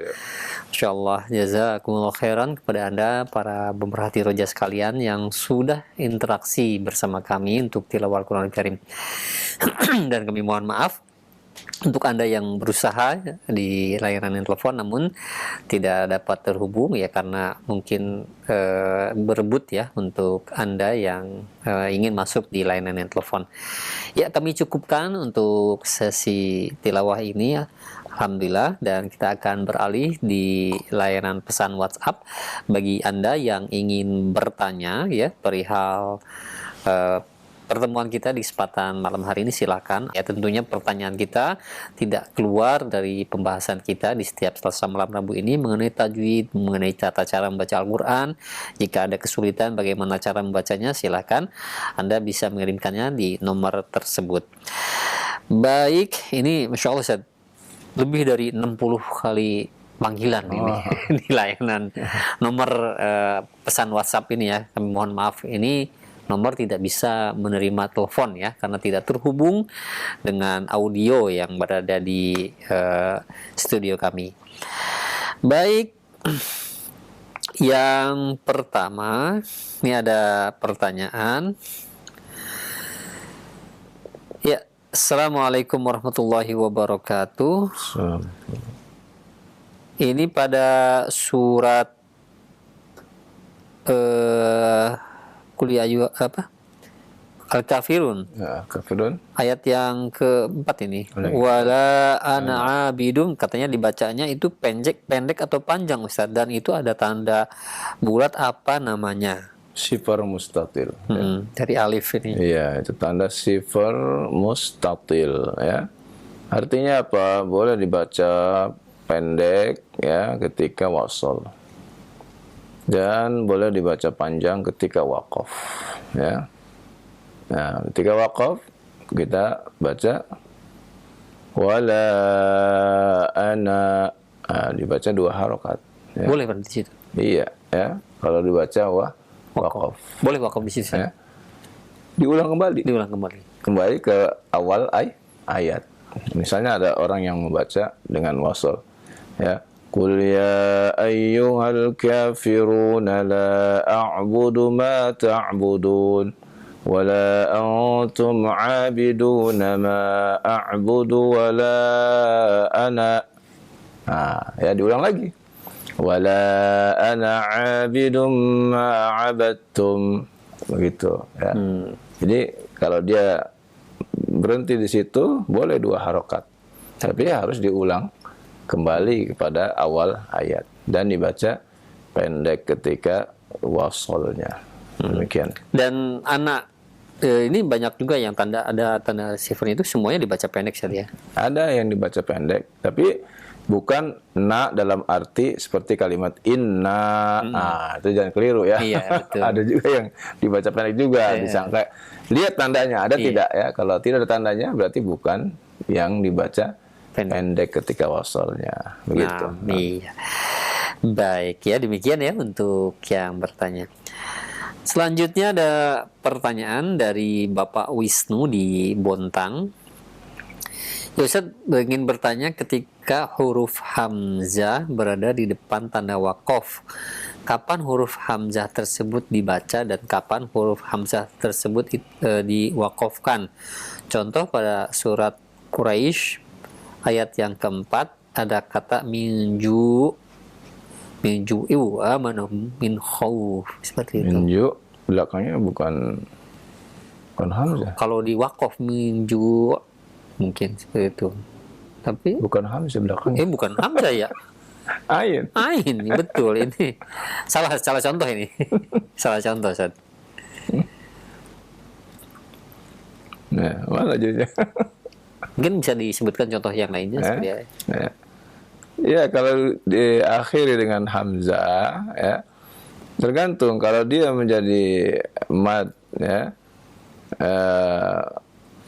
Masya Allah, jazakumullah khairan kepada Anda para pemerhati roja sekalian yang sudah interaksi bersama kami untuk tilawah Al-Quran Al-Karim. Dan kami mohon maaf untuk Anda yang berusaha di layanan telepon namun tidak dapat terhubung ya karena mungkin berebut ya untuk Anda yang ingin masuk di layanan telepon. Ya, kami cukupkan untuk sesi tilawah ini ya. Alhamdulillah, dan kita akan beralih di layanan pesan WhatsApp bagi Anda yang ingin bertanya ya perihal pertemuan kita di kesempatan malam hari ini. Silakan ya, tentunya pertanyaan kita tidak keluar dari pembahasan kita di setiap Selasa malam Rabu ini mengenai tajwid, mengenai tata cara membaca Al-Quran. Jika ada kesulitan bagaimana cara membacanya, silakan Anda bisa mengirimkannya di nomor tersebut. Baik, ini Masya Allah Ustaz, lebih dari 60 kali panggilan ini di layanan nomor pesan WhatsApp ini ya. Kami mohon maaf, ini nomor tidak bisa menerima telepon ya karena tidak terhubung dengan audio yang berada di studio kami. Baik, yang pertama ini ada pertanyaan. Ya, Assalamualaikum warahmatullahi wabarakatuh. Ini pada surat kuliah apa? Al-Kafirun. Ya, Kafirun. Ayat yang keempat ini. Wala ana abidun, katanya dibacanya itu pendek atau panjang Ustaz, dan itu ada tanda bulat apa namanya? Sifar mustatil. Dari alif ini. Iya, itu tanda sifar mustatil ya. Artinya apa? Boleh dibaca pendek ya ketika wasol. Dan boleh dibaca panjang ketika waqaf ya. Nah, ketika waqaf kita baca wala ana, dibaca 2 harokat ya. Boleh berarti di situ. Iya ya. Kalau dibaca waqaf. Boleh waqaf di situ. Ya. Diulang kembali ke awal ayat. Misalnya ada orang yang membaca dengan wasol ya. Qul ya ayyuhal kafiruna la a'budu ma ta'budun wa la antum 'abiduna ma a'budu wa la ana. Ya diulang lagi. Wa la ana 'abidum ma 'abadtum. Begitu ya. Jadi kalau dia berhenti di situ boleh 2 harokat. Tapi harus diulang kembali kepada awal ayat dan dibaca pendek ketika wasolnya. Demikian. Dan anak ini banyak juga yang ada tanda sifar itu semuanya dibaca pendek saja. Ada yang dibaca pendek, tapi bukan na dalam arti seperti kalimat inna. Itu jangan keliru ya. Iya, betul. Ada juga yang dibaca pendek juga, disangka lihat tandanya ada tidak ya. Kalau tidak ada tandanya berarti bukan yang dibaca pendek ketika wasolnya, begitu. Iya. Baik ya, demikian ya untuk yang bertanya. Selanjutnya ada pertanyaan dari Bapak Wisnu di Bontang. Ya, Ustaz ingin bertanya, ketika huruf hamzah berada di depan tanda waqaf, kapan huruf hamzah tersebut dibaca dan kapan huruf hamzah tersebut diwaqafkan? Contoh pada surat Quraisy ayat yang keempat ada kata minju amanahum min khauf, seperti itu. Minju belakangnya bukan hamzah. Kalau di waqaf minju mungkin seperti itu. Tapi bukan hamzah belakangnya. Bukan hamzah ya. Ain, betul ini. Salah contoh ini. Salah contoh, Ustaz. Nah, mana jadinya? Mungkin bisa disebutkan contoh yang lainnya Ya, kalau diakhiri dengan hamzah ya, tergantung. Kalau dia menjadi mad ya,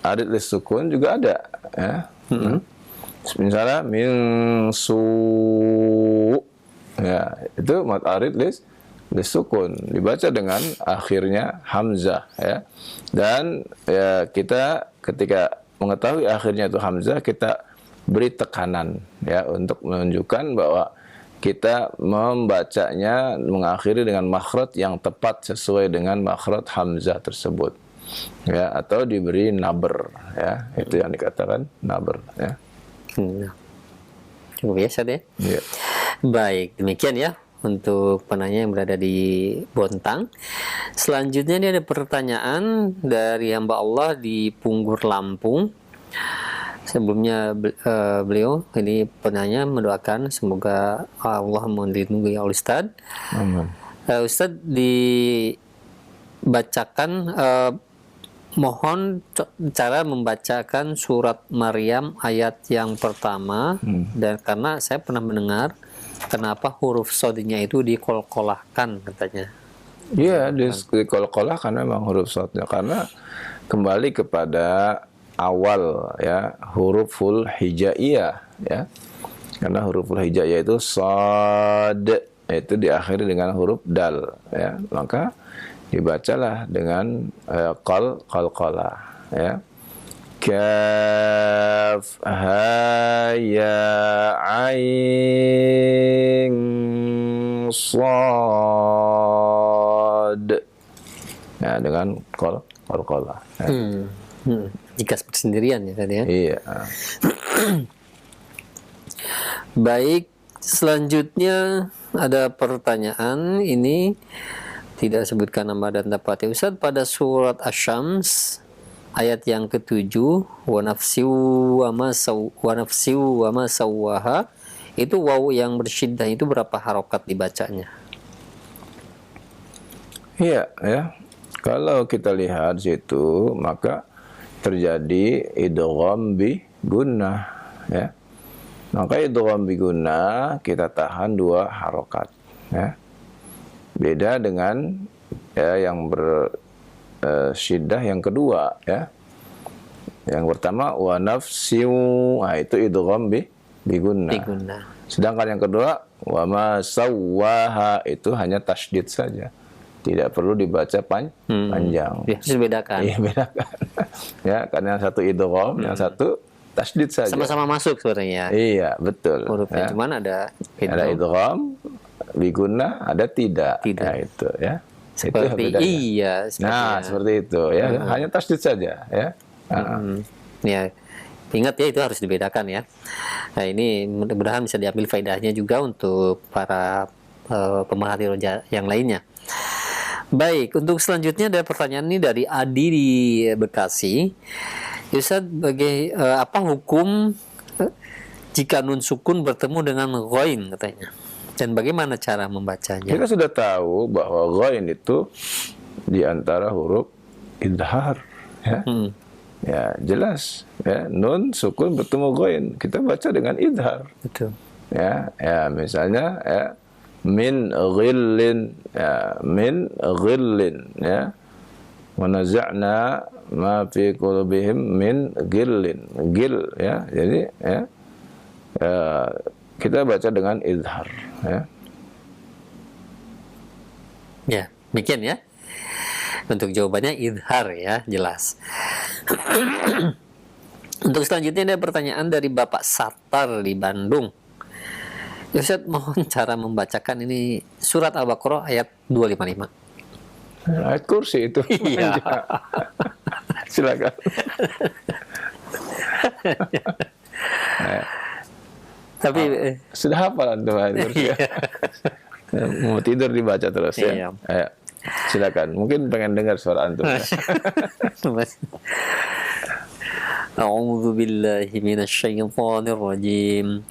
arid lis sukun juga ada ya. Misalnya min su ya, itu mad arid lis disukun, dibaca dengan akhirnya hamzah ya. Dan ya, kita ketika mengetahui akhirnya itu hamzah, kita beri tekanan ya untuk menunjukkan bahwa kita membacanya mengakhiri dengan makhraj yang tepat sesuai dengan makhraj hamzah tersebut ya, atau diberi naber ya, itu yang dikatakan naber ya. Cukup biasa deh. Ya. Baik, demikian ya untuk penanya yang berada di Bontang. Selanjutnya ini ada pertanyaan dari hamba Allah di Punggur, Lampung. Sebelumnya beliau ini penanya mendoakan semoga Allah melindungi Al-Ustaz. Amin. Ustaz, dibacakan mohon cara membacakan surat Maryam ayat yang pertama. Dan karena saya pernah mendengar kenapa huruf sodnya itu dikolkolahkan katanya. Iya, dikolkolahkan memang huruf sodnya karena kembali kepada awal ya, huruful hijaiyah ya. Karena huruful hijaiyah itu sad, itu diakhiri dengan huruf dal ya. Maka dibacalah dengan qalqalah ya. Kaf ha ya ain sad ya, dengan qalqalah ya. Jika sendirian ya tadi ya. Iya. Baik, selanjutnya ada pertanyaan ini tidak sebutkan nama dan tempatnya. Ustaz, pada surat Asy-Syams ayat yang ke-7 wa nafsiu wa ma sawwaha, itu waw yang bersyiddah itu berapa harokat dibacanya? Iya ya. Kalau kita lihat situ maka terjadi idgham bi gunnah ya. Maka idgham bi gunnah kita tahan 2 harokat ya. Beda dengan ya yang bersyiddah yang kedua ya. Yang pertama wa nafsiu, nah itu idgham bi gunnah. Sedangkan yang kedua wa ma sawwaha itu hanya tasydid saja. Tidak perlu dibaca panjang. Ya, harus bedakan. Iya, bedakan. Ya, karena yang satu idgham, yang satu tasydid saja. Sama-sama masuk sebenarnya. Iya, betul. Hurufnya Ya. cuman ada idgham, bi gunnah, ada tidak. Ya, itu ya. Seperti itu iya. Nah, seperti itu ya. Hanya tasydid saja ya. Ya, ingat ya, itu harus dibedakan ya. Nah, ini mudah-mudahan bisa diambil faedahnya juga untuk para pemerhati roja yang lainnya. Baik, untuk selanjutnya ada pertanyaan ini dari Adi di Bekasi. Ustaz, apa hukum jika nun sukun bertemu dengan ghain katanya? Dan bagaimana cara membacanya? Kita sudah tahu bahwa ghain itu di antara huruf idhar ya. Ya, jelas ya, nun sukun bertemu ghain, kita baca dengan idhar. Betul. Ya, misalnya ya, min ghillin ya, min ghillin ya, wa naza'na ma fi qulubihim min ghillin, ghil ya. Jadi ya, kita baca dengan izhar ya. Ya, demikian ya. Untuk jawabannya izhar ya, jelas. Untuk selanjutnya ada pertanyaan dari Bapak Satar di Bandung. Ustaz, mohon cara membacakan ini surat Al-Baqarah ayat 255. Ayat kursi itu. Iya. Silakan. Tapi sudah hafal antum ayat kursi. Mau tidur dibaca terus ya. Ayo, silakan. Mungkin pengen dengar suara antum. A'udzu billahi minasy syaithanir rajim.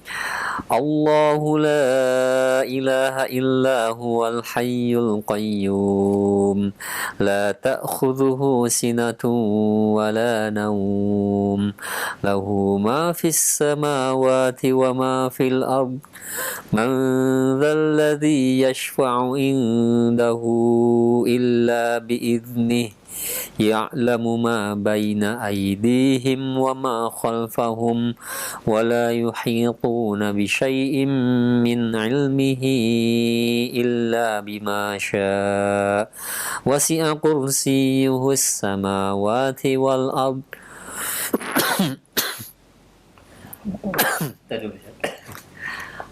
Allahu la ilaha illa huwal hayyul qayyum la ta'khudhuhu sinatun wa la nawm lahu ma fis samawati wa ma fil ard man dhal ladzi yashfa'u indahu illa bi idnihi يعلم ما بين أيديهم وما خلفهم ولا يحيطون بشيء من علمه إلا بما شاء وسع كرسيه السماوات والأرض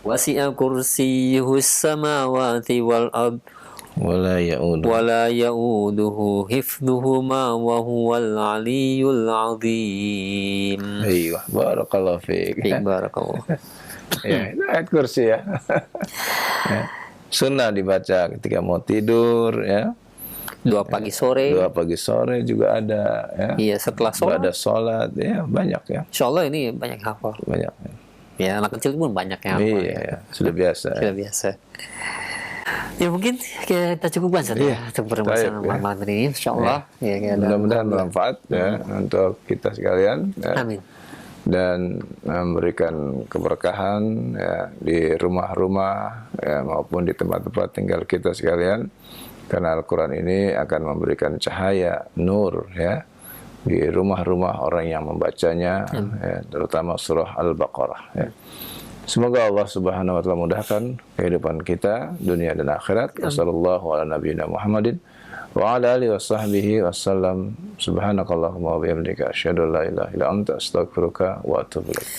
وسع كرسيه السماوات والأرض ولا يؤوده حفظهما وهو العلي العظيم. Iya, barakallahu fiik. Barakallahu. Ya, itu ayat kursi ya. Ya. Sunnah dibaca ketika mau tidur ya. Doa pagi sore. Doa pagi sore juga ada ya. Iya, setelah sholat. Ada sholat ya, banyak ya. Insyaallah ini banyak hafal. Banyak. Ya, anak kecil pun banyak yang hafal. Iya, ya. Sudah biasa. Sudah biasa. Ya mungkin kita cukupkan saja untuk permasalahan malam ini, insyaallah. Ya, mudah-mudahan bermanfaat ya untuk kita sekalian. Ya. Amin. Dan memberikan keberkahan ya, di rumah-rumah ya, maupun di tempat-tempat tinggal kita sekalian, karena Al-Quran ini akan memberikan cahaya nur ya di rumah-rumah orang yang membacanya ya, terutama surah Al-Baqarah ya. Semoga Allah Subhanahu wa taala mudahkan kehidupan kita dunia dan akhirat. Wassallallahu ala nabiyina Muhammadin wa ala alihi washabbihi wasallam. Subhanakallahumma wa bihamdika asyhadu an la ilaha illa anta astaghfiruka wa atubu ilaik.